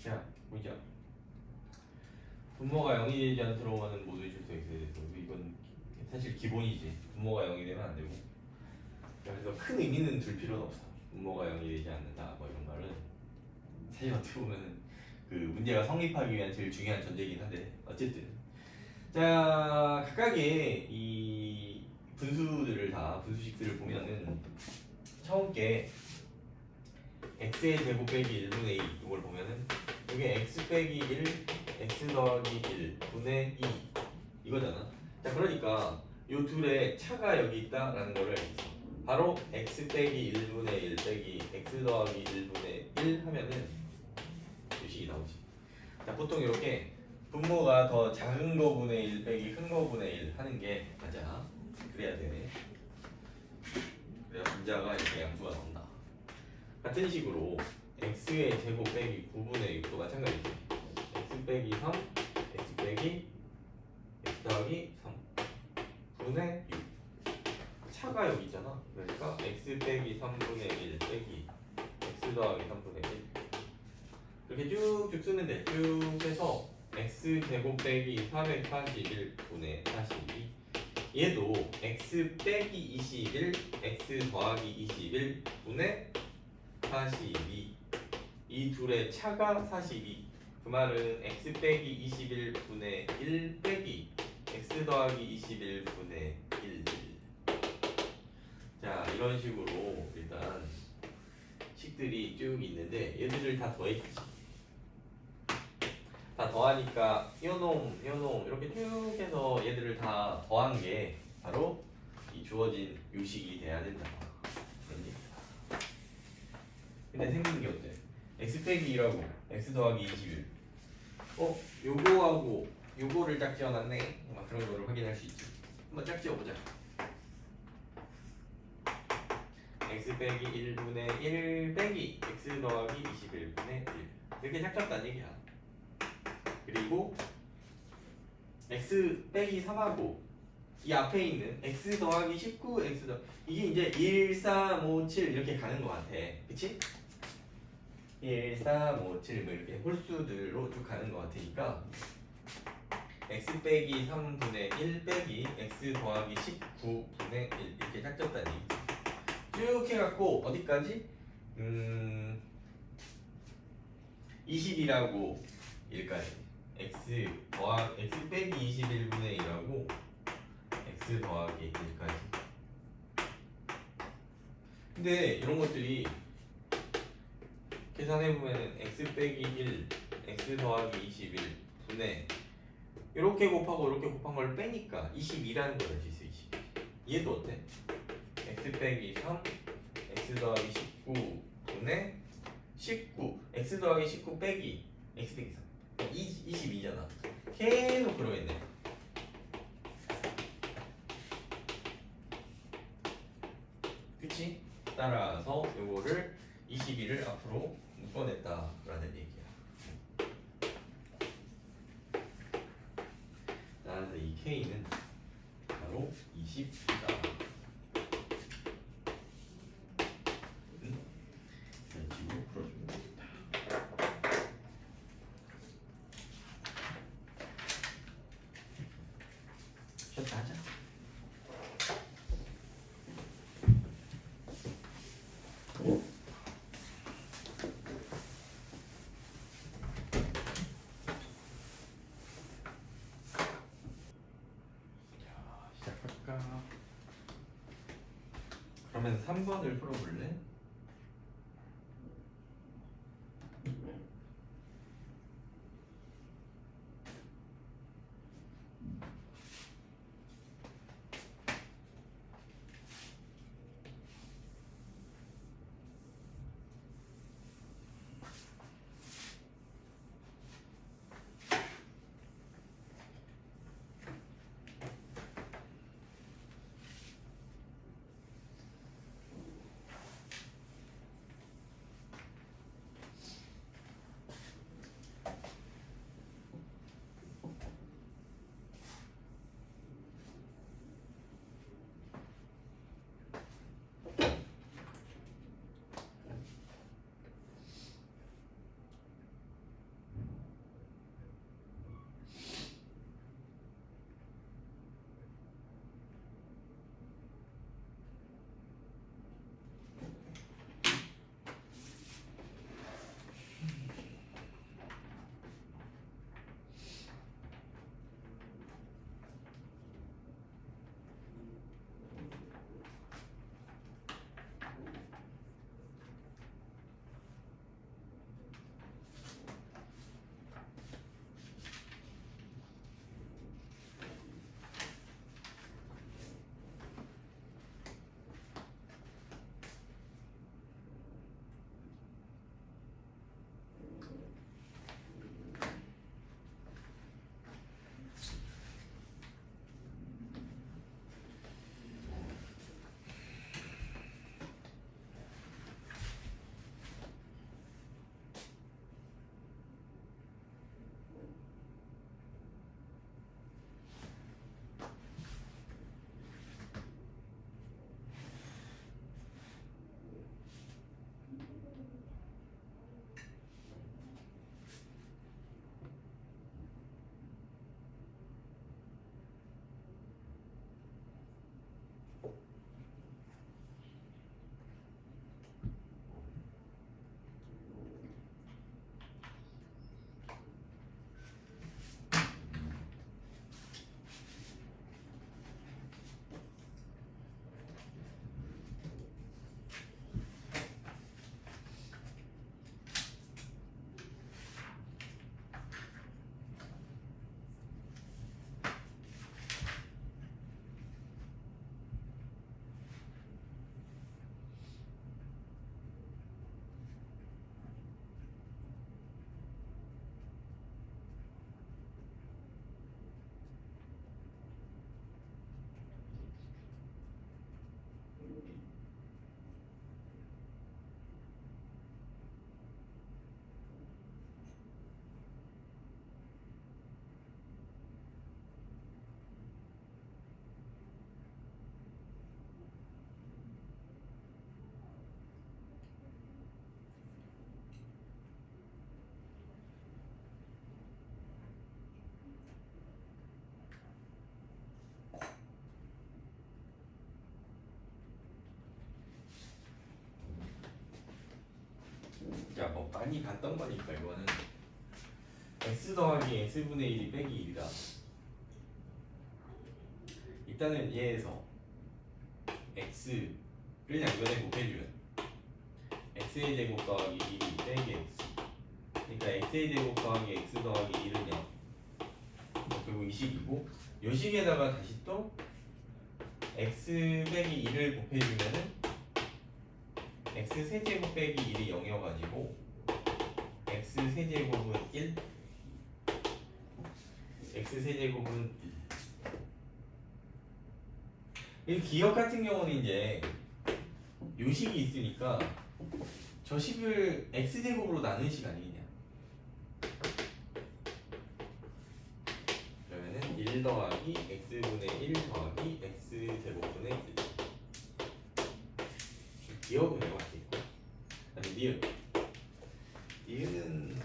자, 보자. 분모가 0이 되지 않도록하는 모두의 실수 x에 대해서 이건 사실 기본이지. 분모가 0이 되면 안 되고. 그래서 큰 의미는 둘 필요는 없어. 분모가 0이 되지 않는다. 뭐 이런 말은 사실 어떻게 보면 그 문제가 성립하기 위한 제일 중요한 전제이긴 한데 어쨌든 자 각각의 이 분수들을 다 분수식들을 보면은 처음 게 x의 제곱 빼기 1분의 2 이걸 보면은 이게 x 빼기 1 x 더하기 1 분의 2 이거잖아. 자 그러니까 요 둘의 차가 여기 있다라는 거를 바로 x 빼기 1분의 1 빼기 x 더하기 1분의 1 하면은 유식이 나오지. 자 보통 이렇게 분모가 더 작은 거분의 1 빼기 큰 거분의 1 하는 게 맞아. 그래야 돼. 그래야 분자가 이렇게 양수가 나온다. 같은 식으로 x의 제곱 빼기 9분의 6도 마찬가지지. x 빼기 3, x 빼기 x 더하기 3 분의 6. 차가 여기 있잖아. 그러니까 x 빼기 3분의 1 빼기 x 더하기 3분의 1 이렇게 쭉쭉 쓰면 돼. 쭉 해서 x 제곱 빼기 441분의 42. 얘도 x 빼기 21 x 더하기 21 분의 42. 이 둘의 차가 42. 그 말은 x 빼기 21 분의 1 빼기 x 더하기 21 분의 1. 자, 이런 식으로 일단 식들이 쭉 있는데 얘들을 다 더했지. 다 더하니까 요놈 이렇게 쭉 해서 얘들을 다 더한 게 바로 이 주어진 요식이 돼야 된다. 근데 생긴 게 어때? x 빼기 2라고 x 더하기 21. 요거하고 요거를 짝지어놨네. 막 그런 거를 확인할 수 있지. 한번 짝지어보자. x 빼기 1분의 1 빼기 x 더하기 21분의 1 이렇게 짝졌다는 얘기야. 그리고 x 빼기 3하고 이 앞에 있는 x 더하기 19 x 더 이게 이제 1, 3, 5, 7 이렇게 가는 것 같아. 그치? 1, 3, 5, 7 뭐 이렇게 홀수들로 쭉 가는 것 같으니까 x 빼기 3분의 1 빼기 x 더하기 19분의 1 이렇게 짝졌다니. 쭉 해갖고 어디까지? 20이라고 1까지 x 빼기 21분의 1하고 x 더하기 1까지. 근데 이런 것들이 계산해보면 x 빼기 1 x 더하기 21 분의 이렇게 곱하고 이렇게 곱한 걸 빼니까 22라는 걸 알 수 있어. 22. 얘도 어때? x 빼기 3 x 더하기 19 분의 19 x 더하기 19 빼기 x 빼기 3 22잖아. 계속 그러겠네. 그치? 따라서 요거를 22를 앞으로 묶어냈다라는 얘기야. 따라서 이 K는 바로 20이다. 이런 식으로 풀어주면 됩니다. 쉬었다 하자. 시작할까? 그러면 3번을 풀어볼래? 많이 봤던 거니까 이거는 x 더하기 x분의 1이 빼기 1이다. 일단은 얘에서 x 그냥 이거에 곱해주면 x의 제곱 더하기 1이 빼기 x, 그러니까 x의 제곱 더하기 x 더하기 1은 0, 그리고 이 식이고 이 식에다가 다시 또 x 빼기 2를 곱해주면은 x 세제곱 빼기 1이 0이어가지고 x 세제곱은 1, x 세제곱은 1. 이 기억 같은 경우는 이제 요 식이 있으니까 저 식을 x제곱으로 나눈 식 아니겠냐. 그러면은 1 더하기 x분의 1 더하기 x제곱분의 1. 기억은 이거 할수 있고, 그다음에 니은. 니은은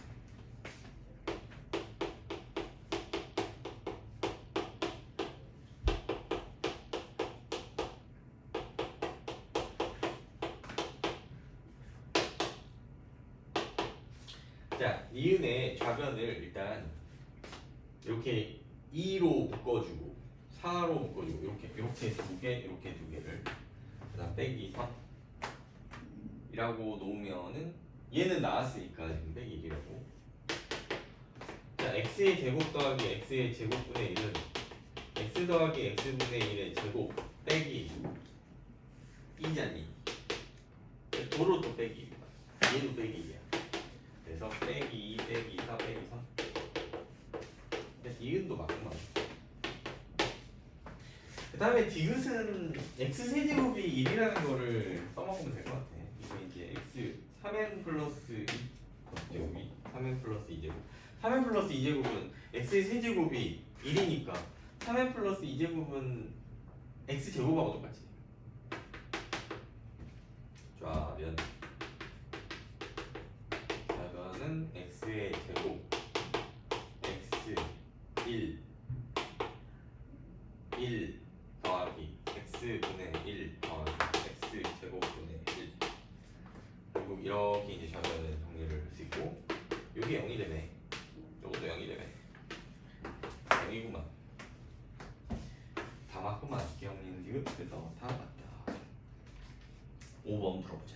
자, 니은의 좌변을 일단 이렇게 2로 묶어주고 4로 묶어주고 이렇게 두 개, 이렇게 두 개를 그다음 빼기 3이라고 놓으면은 얘는 나왔으니까 지금 빼기 1이라고. 자, x의 제곱 더하기 x의 제곱분의 1은 x 더하기 x분의 1의 제곱 빼기 2잖니. 도로 또 빼기 1, 얘도 빼기 2야. 그래서 빼기 2 빼기 4 빼기 3. 근데 이은도 맞구만. 그 다음에 디귿은 x 세제곱이 1이라는 거를 써먹으면 될 것 같아. 이거 이제 x 3n 플러스 2제곱이 3n 플러스 2제곱, 3n 플러스 2제곱은 x의 세제곱이 1이니까 3n 플러스 2제곱은 x 제곱하고 똑같지. 좌변 좌변은 x의 제곱 x 1 더하기 x분의 1 더하기 x 제곱분의 1. 그리고 이렇게 이제 좌변을 정리를 할 수 있고, 여기 0이 되네. 이것도 0이 되네. 0이구만. 다 맞구만. 기억니는 디귿. 그래서 다 맞다. 5번 들어보자.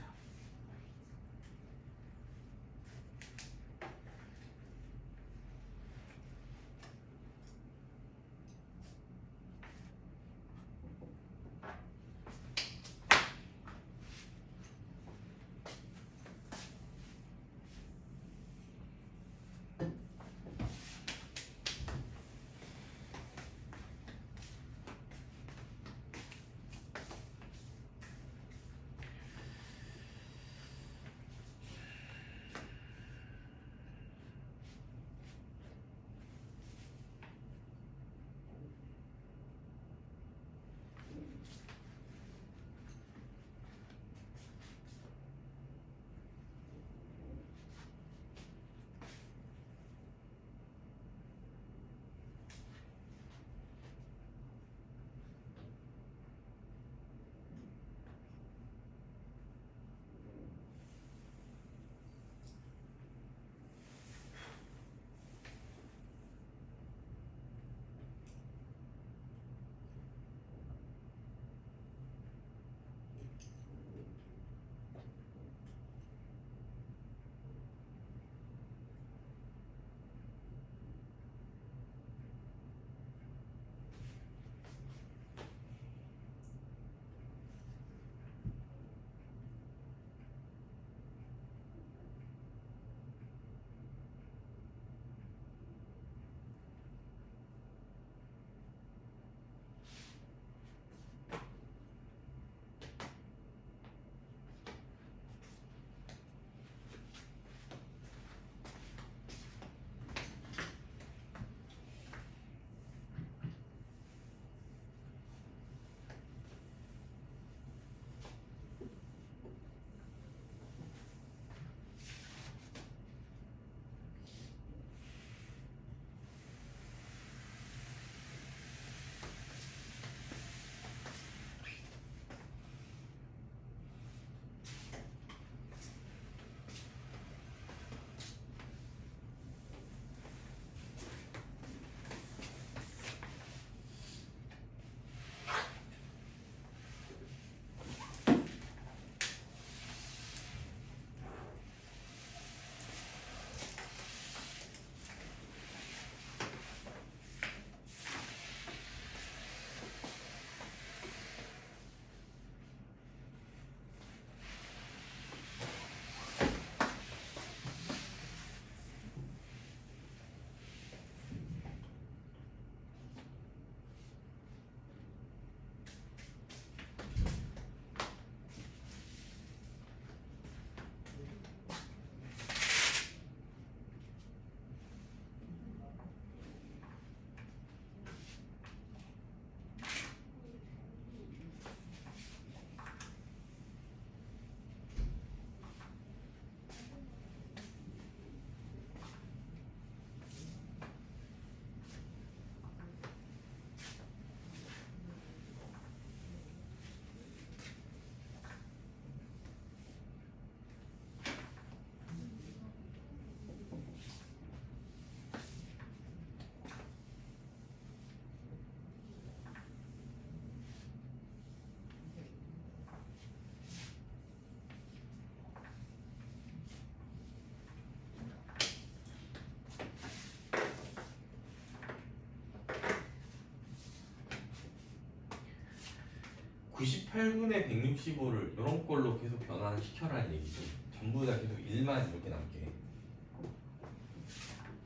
98분의 165를 이런 걸로 계속 변환시켜라는 얘기죠. 전부 다 계속 1만 이렇게 남게.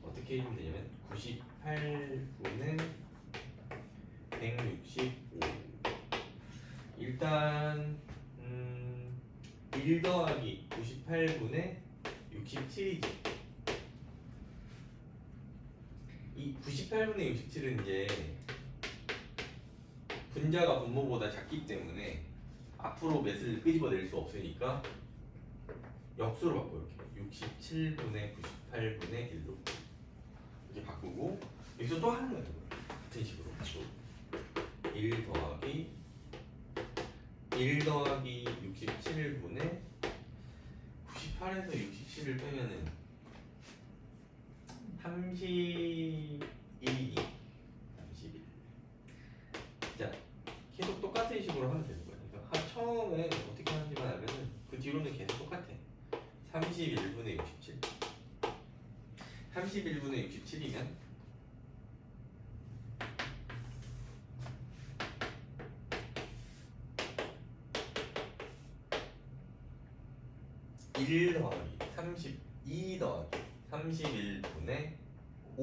어떻게 해주면 되냐면 98분의 165 일단 1 더하기 98분의 67이지. 이 98분의 67은 이제 분자가 분모보다 작기 때문에 앞으로 몇을 끄집어낼 수 없으니까 역수로 바꿔. 이렇게 67분의 98분의 1로 이렇게 바꾸고 여기서 또 하는 거예요. 같은 식으로 1 더하기 67분의 98에서 67을 빼면은 31이니 31. 자, 계속 똑같은 식으로 하면 되는 거예요. 그러니까 처음에 어떻게 하는지만 알면은 그 뒤로는 계속 똑같아. 31분의 67. 31분의 67이면 1 더하기 32 더하기 31분의 5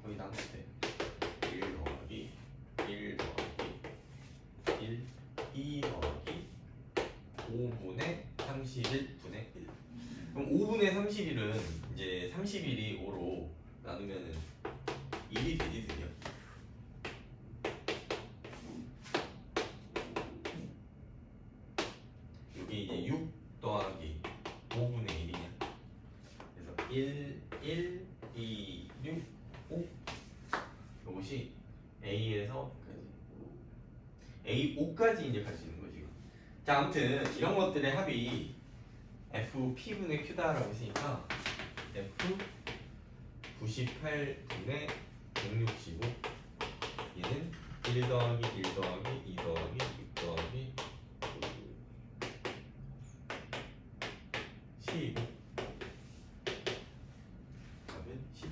거의 다 같아요. 1 더하기 1 더하기 1 2 더하기 5분의 31분의 1. 그럼 5분의 31은 이제 31이 5로 나누면은 1이 되지 드디어. 여기 이제 6 더하기 5분의 1이냐. 그래서 1, 2, 6, 5. 이것이 A에서 A, 5까지 이제 갈 수 있는 거지. 자, 아무튼 이런 것들의 합이 FP분의 Q다라고 했으니까 F 98분의 165 얘는 1 더하기 1 더하기 2 더하기 6 더하기 15 답은 10다.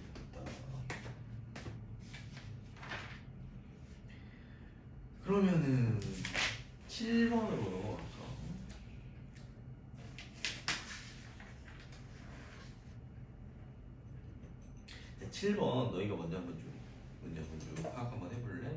그러면은 7번으로 넘어갈까? 7번 너희가 먼저 한번 쭉 문제 한번 쭉 파악 한번 해볼래?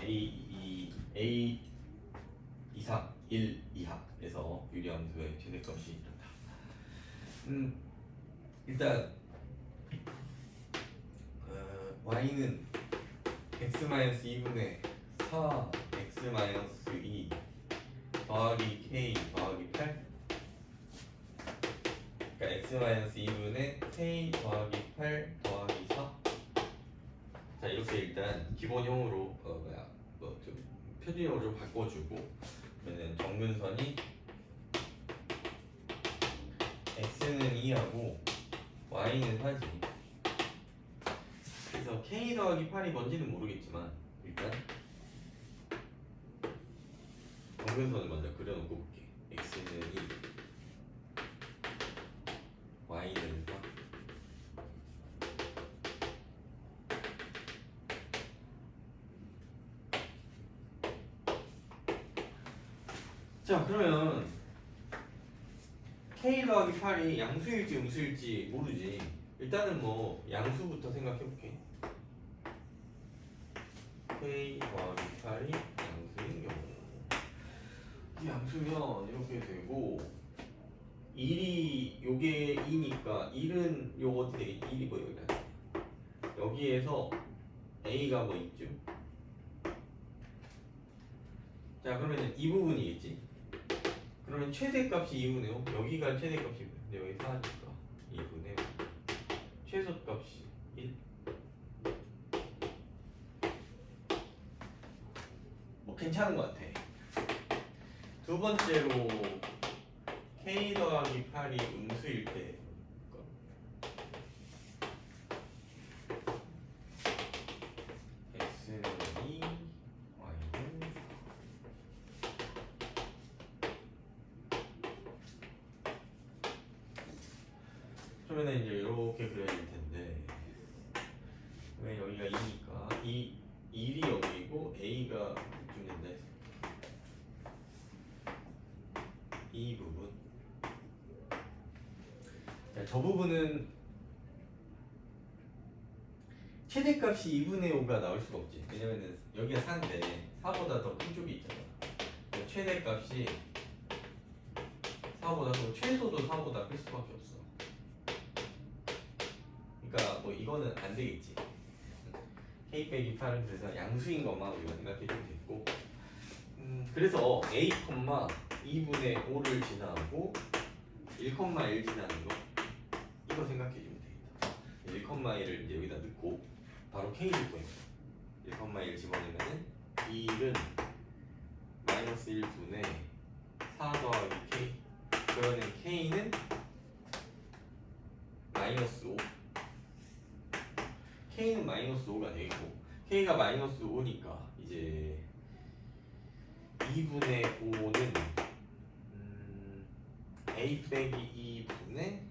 A 이상 1 이하에서 유리함수의 최대값이 이렇다. 일단 y는 x-2분의 4 x-2 더하기 k 더하기 8, 그러니까 x-2분의 k 더하기 8 더하기 4. 자, 이렇게 일단 기본형으로 좀 표준형으로 좀 바꿔주고, 그러면 정근선이 x는 2하고 y는 4지. 그래서 k 더하기 8이 뭔지는 모르겠지만 일단 정근선을 먼저 그려놓고 볼게. x는 2, y는 4. 자, 그러면 k 더하기 8이 양수일지 음수일지 모르지. 일단은 뭐 양수부터 생각해볼게. k 더하기 8이 양수인 경우, 이 양수면 이렇게 되고 1이 요게 2니까 1은 요 어디 되겠지? 1이 뭐 여기다. 여기에서 a가 뭐 있죠? 자, 그러면 이 부분이겠지? 그러면 최대값이 2분의 5, 여기가 최대값이, 근데 여기 4니까 2분의 5, 최소값이 1. 뭐 괜찮은 것 같아. 두 번째로 k 더하기 8이 음수일 때 x는 2, y는 4. 그러면 이제 이렇게 그려야 될 텐데, 왜 여기가 2니까 1이 여기고 a가 좀 된다 했어. 이 부분. 자, 저 부분은 최대값이 2분의 5가 나올 수가 없지. 왜냐면은 여기가 4인데 4보다 더 큰 쪽이 있잖아. 최대값이 4보다 더, 최소도 4보다 클 수밖에 없어. 그러니까 뭐 이거는 안 되겠지. k 빼기 8은 그래서 양수인 것만 우리가 생각해 주면 됐고, 그래서 a, 2분의 5를 지나고 1,1 지나는 거, 이거 생각해 주면 되겠다. 1,1을 이제 여기다 넣고 바로 k 줄 거예요. 1,1 집어넣으면은 2는 마이너스 1분의 4 더하기 k. 그러면 k는 마이너스 5. k는 마이너스 5가 되겠고, k가 마이너스 5니까 이제 2분의 5는 a 빼기 2분의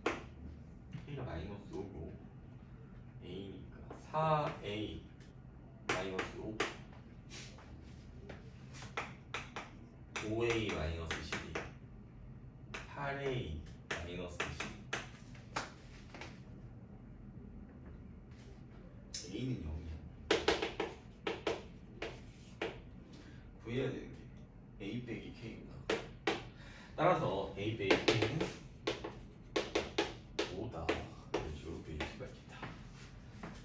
k가 마이너스 5고 a니까 4a 마이너스 5, 5a 마이너스 12, 8a 마이너스 12. a는 0이야. 구해야 되는 게 a 빼기 k구나. 따라서 a 빼기 k는 5다. 이렇게 줄 수가 있겠다.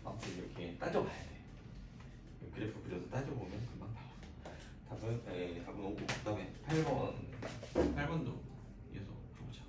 아무튼 이렇게 따져봐야 돼. 그래프 그려서 따져보면 금방 나와. 답은 5고, 그 다음에 8번도 이어서 풀어보자.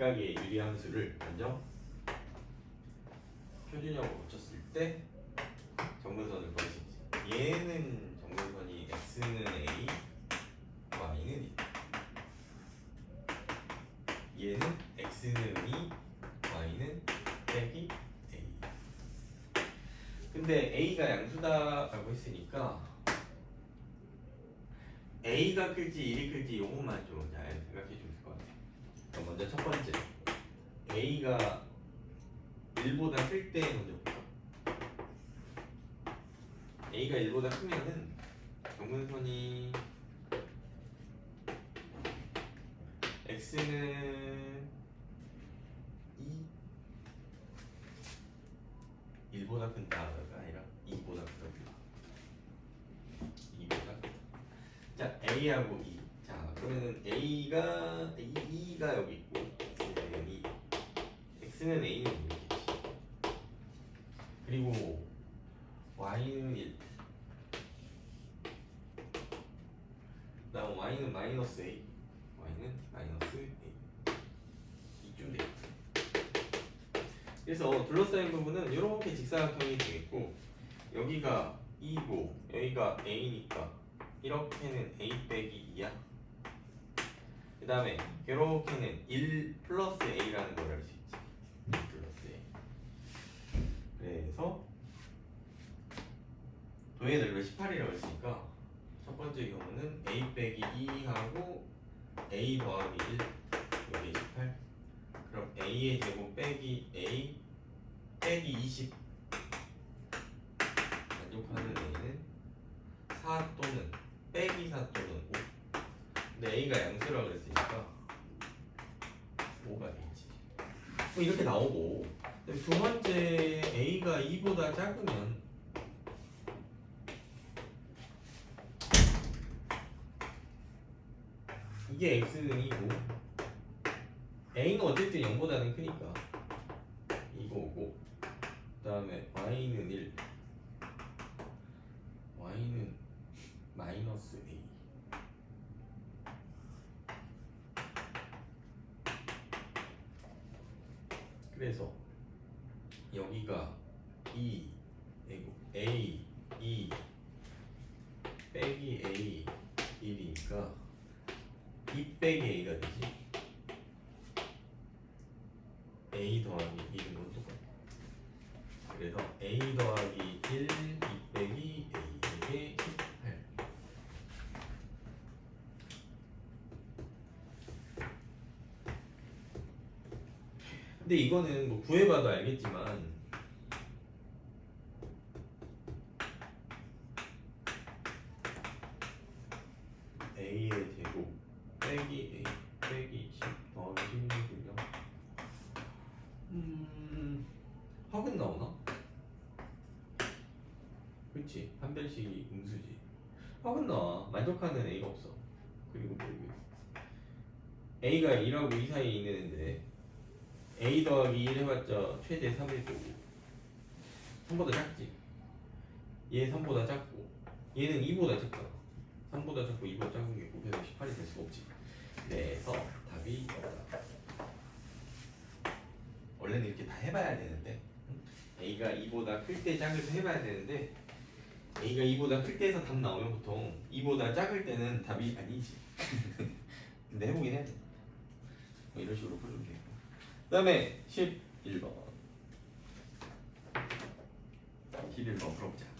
각각의 유리함수를 먼저 표준형으로 붙였을 때 정근선을 그릴 수 있지. 얘는 정근선이 x는 a, y는 2. 얘는 x는 2, y는 빼기 a. 근데 a가 양수다라고 했으니까 a가 클지 1이 클지 요것만 좀 잘 생각해 주면 될 것 같아요. 그럼 먼저 첫 번째 a가 1보다 클 때 먼저 볼까? a가 1보다 크면은 정근선이 x는 2 1보다 큰다가 아니라 2보다 크다. 2보다 크다. 자, a하고 2. 자, 그러면은 a가 여기 있고 x는 2. x는 a는 이렇겠지. 그리고 y는 1. 그다음 y는 마이너스 a. y는 마이너스 a. 이쯤 돼. 그래서 둘러싸인 부분은 이렇게 직사각형이 되겠고 여기가 2고 여기가 a니까 이렇게는 a 빼기 2야. 그 다음에 이렇게는 1 플러스 a라는 걸 알 수 있지. 1 플러스 a. 그래서 도의 넓이가 18이라고 했으니까 첫 번째 경우는 a 빼기 2하고 a 더하기 1 여기 18. 그럼 a의 제곱 빼기 a 빼기 20 만족하는 a는 4 또는 빼기 4 또는 5. 근데 a가 양수라고 그랬으니까 5가 되겠지. 뭐 이렇게 나오고 두 번째 a가 2보다 작으면 이게 x는 2고 a는 어쨌든 0보다는 크니까 이거고 그 다음에 y는 1 y는 마이너스 a. 그래서 여기가 2 a 2 빼기 a 1이니까 2 빼기 a가 되지. a 더하기 1은 건 똑같아. 그래서 a 더하기 1 2 빼기 a 이게 18. 근데 이거는 뭐 구해봐도 알겠지만 a의 제곱 빼기 a 빼기 10 더하기 16이면 합은 나오나? 그렇지. 한 별씩이 음수지. 합은 나와. 만족하는 a가 없어. 그리고 뭐 a가 1하고 2 사이에 있는 애인데 a 더하기 1 해봤자 최대 3일 거고 3보다 작지. 얘 3보다 작고 얘는 2보다 작잖아. 3보다 작고 2보다 작은 게 곱해서 18이 될 수가 없지. 그래서 답이 없다. 원래는 이렇게 다 해봐야 되는데 a가 2보다 클 때 작을 때 해봐야 되는데 a가 2보다 클 때에서 답 나오면 보통 2보다 작을 때는 답이 아니지. 근데 해보긴 해야 돼. 뭐 이런 식으로 풀면 되고. 그 다음에 11번 11번 풀어보자.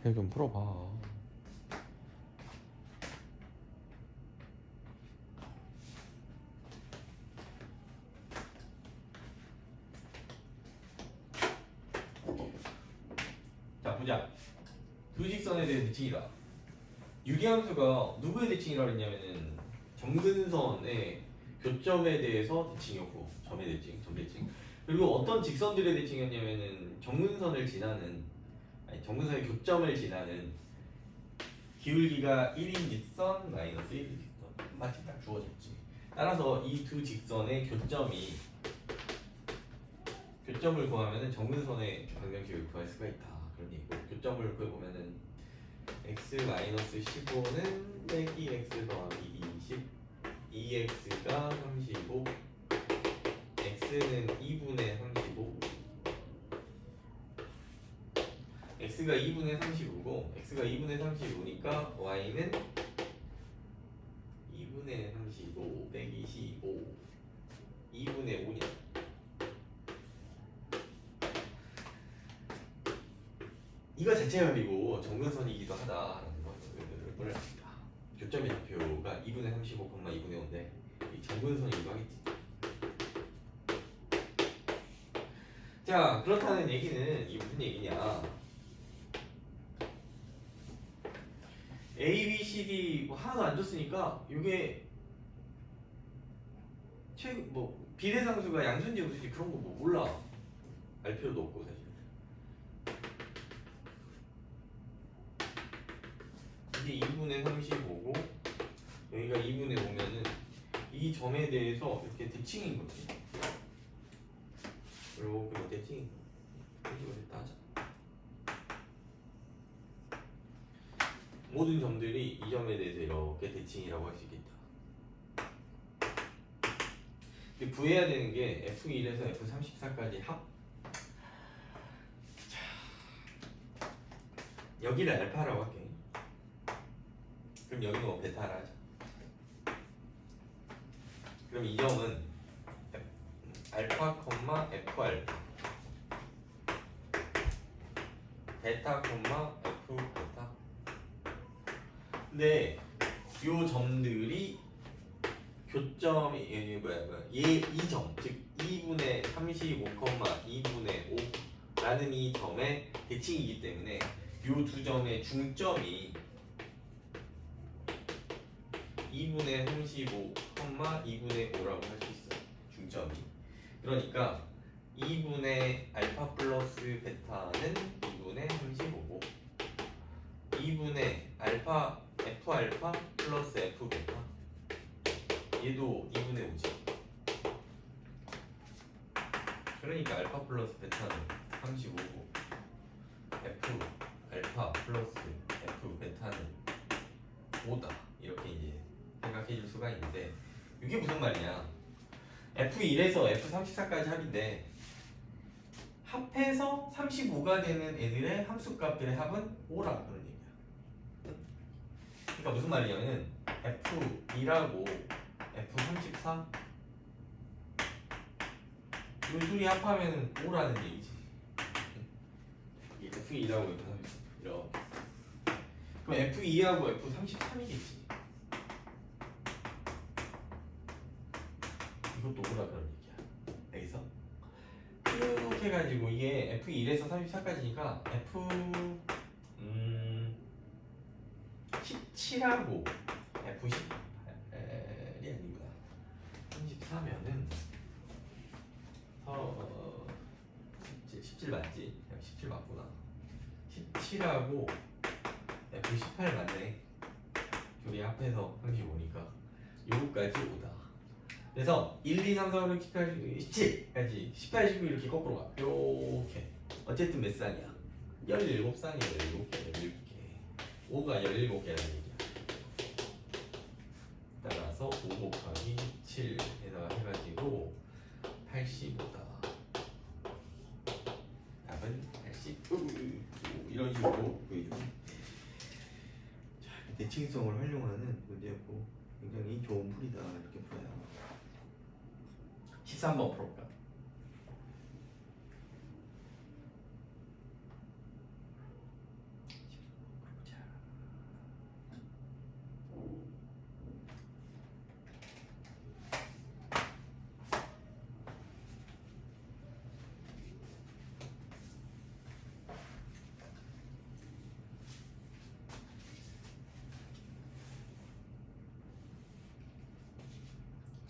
해 좀 풀어봐. 자 보자. 두 직선에 대한 대칭이다. 유리함수가 누구의 대칭이라고 했냐면은 정근선의 교점에 대해서 대칭이었고 점의 대칭, 점 대칭. 그리고 어떤 직선들의 대칭이었냐면은 정근선을 지나는 정근선의 교점을 지나는 기울기가 1인 직선 마이너스 1인 직선 마치 딱 주어졌지. 따라서 이 두 직선의 교점을 구하면은 정근선의 방정식을 구할 수가 있다. 그런 얘기고 교점을 구해보면은 x-15는 빼기 x 더하기 20 2x가 35 x는 2분의 35 x가 2분의 35고 x가 2분의 35니까 y는 2분의 35 빼기 15 2분의 5냐. 이거 자체가 그리고 정근선이기도 하다라는 것을 압니다. 교점의 좌표가 2분의 35, 2분의 5인데 이 정근선이기도 하겠지. 자, 그렇다는 얘기는 이 무슨 얘기냐? A, B, C, D 뭐 하나도 안 줬으니까 이게 뭐 비례상수가 양수인지 무슨지 그런 거 뭐 몰라. 알 필요도 없고 사실. 이게 2분의 35고 여기가 2분의 5면은 이 점에 대해서 이렇게 대칭인 거지. 그리고 대칭인 거. 이거 됐다 하자. 모든 점들이 이 점에 대해서 이렇게 대칭이라고 할 수 있겠다. 근데 구해야 되는 게 F1에서 F34까지 합. 자, 여기를 알파라고 할게. 그럼 여기는 뭐 베타라 하자. 그럼 이 점은 알파, F 알파, 베타, F 베타. 근데 요 점들이 교점이 이 점, 즉 2분의 35, 2분의 5라는 이 점의 대칭이기 때문에 요 두 점의 중점이 2분의 35, 2분의 5라고 할 수 있어요. 중점이. 그러니까 2분의 알파 플러스 베타는 2분의 35고 2분의 알파 F 알파 플러스 F 베타 얘도 2분의 5지. 그러니까 알파 플러스 베타는 35고 F 알파 플러스 F 베타는 5다. 이렇게 이제 생각해 줄 수가 있는데 이게 무슨 말이냐? F1에서 F34까지 합인데 합해서 35가 되는 애들의 함수값들의 합은 5라 그런 얘기야. 그러니까 무슨 말이냐면 F2하고 F34 이 둘이 합하면 5라는 얘기지. F2하고 F34 이렇게. 그럼 F2하고 F33이겠지. 이것도 5라 그런 얘기야. 여기서 쭉 해가지고 이게 F1에서 34까지니까 F17하고 F18이 아니구나. 34면은 17 맞지? 17 맞구나. 17하고 F18 맞네. 둘이 합해서 35니까 요거까지 5다. 그래서 1, 2, 3, 4, 5, 6, 7, 8, 9, 17까지 18, 19 이렇게 거꾸로 가. 요렇게. 어쨌든 몇 쌍이야? 17쌍이야. 17개, 17개. 5가 17개라는 얘기야. 따라서 5 곱하기 7에다가 해가지고 85다. 답은 85. 이런 식으로 보여주고. 자, 대칭성을 활용하는 문제였고 굉장히 좋은 풀이다. 이렇게 풀어야 13번 풀어볼까?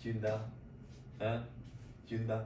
지운다. 어? 지운다.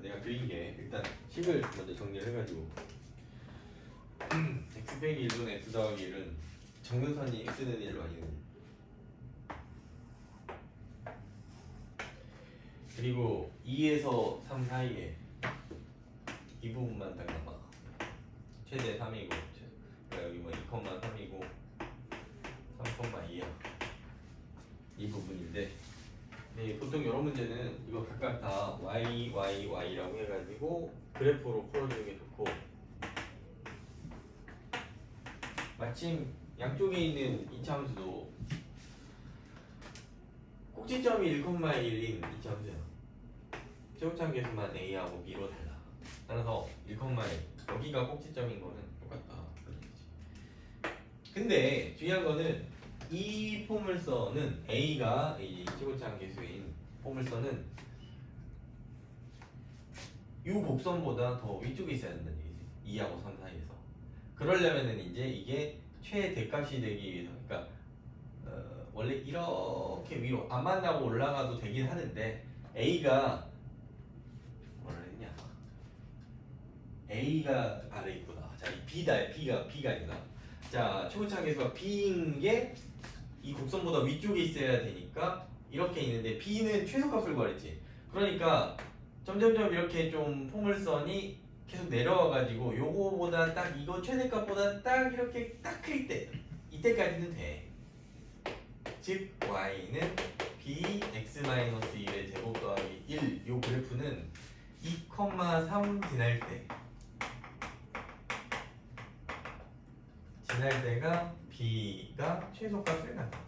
내가 그린 게 일단 식을 먼저 정리를 해가지고 x 빼기 1분 x 더하기 1은 정근선이 x는 1로 아니거든요. 그리고 2에서 3 사이에 이 부분만 딱 남아. 최대 3이고 여기 뭐 2,3이고 3,2야 이 부분인데 네, 보통 이런 문제는 이거 각각 다 y, y, y라고 해가지고 그래프로 풀어주는 게 좋고 마침 양쪽에 있는 이차함수도 꼭지점이 1,1인 이차함수야. 최고참 계수만 a하고 b로 달라. 따라서 1,1 여기가 꼭지점인 거는 똑같다. 근데 중요한 거는 이 포물선은 a가 이 최고참 계수인 포물선은 이 곡선보다 더 위쪽에 있어야 된다는 얘기지. 2하고 3 사이에서. 그러려면은 이제 이게 최대값이 되기 위해서, 그러니까 원래 이렇게 위로 안 만나고 올라가도 되긴 하는데 A가 뭐라 했냐? A가 아래 있구나. 자, 이 B다, B가 아니라. 자, 최고참 계수가 B인 게 이 곡선보다 위쪽에 있어야 되니까 이렇게 있는데 B는 최소값을 구하랬지. 그러니까 점점점 이렇게 좀 포물선이 계속 내려와가지고 요거보다 딱 이거 최대값보다 딱 이렇게 딱 클 때 이때까지는 돼. 즉 y는 bx-1의 제곱 더하기 1 요 그래프는 2,3 지날 때가 b가 최소값을 갖다.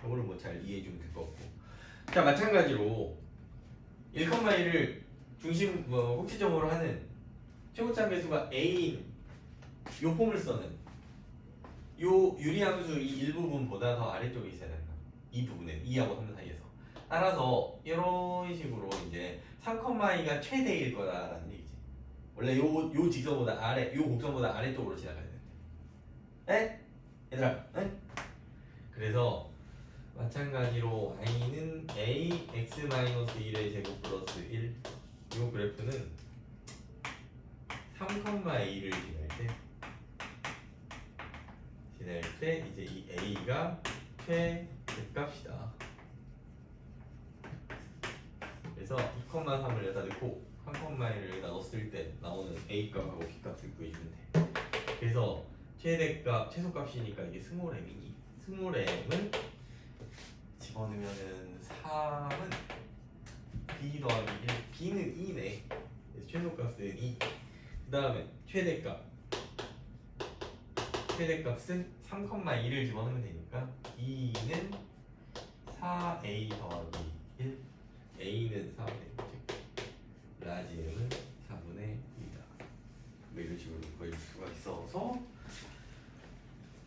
이거를 뭐 잘 이해해 주면 될 것 같고. 자, 마찬가지로 1,1을 중심 꼭지점으로 하는 최고참 계수가 a인 요 포물선은 요 유리함수 이 일부분보다 더 아래쪽에 있어야 된다. 이 부분에 2하고 3 사이에서. 따라서 이런 식으로 이제 3,2가 최대일 거다라는 얘기지. 원래 요 직선보다 아래, 요 곡선보다 아래쪽으로 지나가야 되는데. 에? 얘들아, 에? 그래서 마찬가지로 y는 ax-1의 제곱 플러스 1. 요 그래프는 3,2를 지날 때 이제 이 a가 최대값이다. 그래서 2,3을 여기다 넣고 3,1을 여기다 넣었을 때 나오는 a값하고 b값을 구해주면 돼. 그래서 최대값, 최소값이니까 이게 스몰 m이니 스몰 m은 집어넣으면은 3은 b 더하기 1, b는 2네. 그래서 최소값은 2. 그 다음에 최대값은 3,2를 집어넣으면 되니까 2는 4a 더하기 1, a는 4분의 1, 즉 라지 m은 4분의 1이다. 뭐 이런 식으로 구해줄 수가 있어서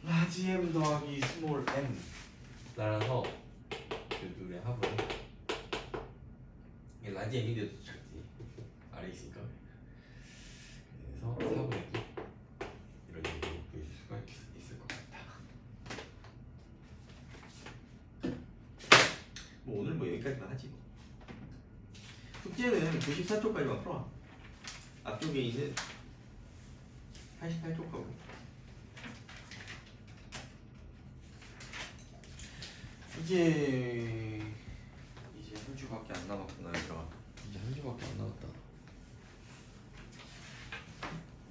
라지 m 더하기 스몰 m 따라서 그 둘의 합은 이게 라지 m인데도 작지. 아래 있으니까. 그래서 4분의 2 이런 식으로 보여줄 수가 있을 것 같다. 뭐 오늘 뭐 여기까지만 하지 뭐. 숙제는 94쪽까지만 풀어. 앞쪽에 있는 88쪽하고 이제 한 주밖에 안 남았구나 얘들아. 이제 한 주밖에 안 남았다.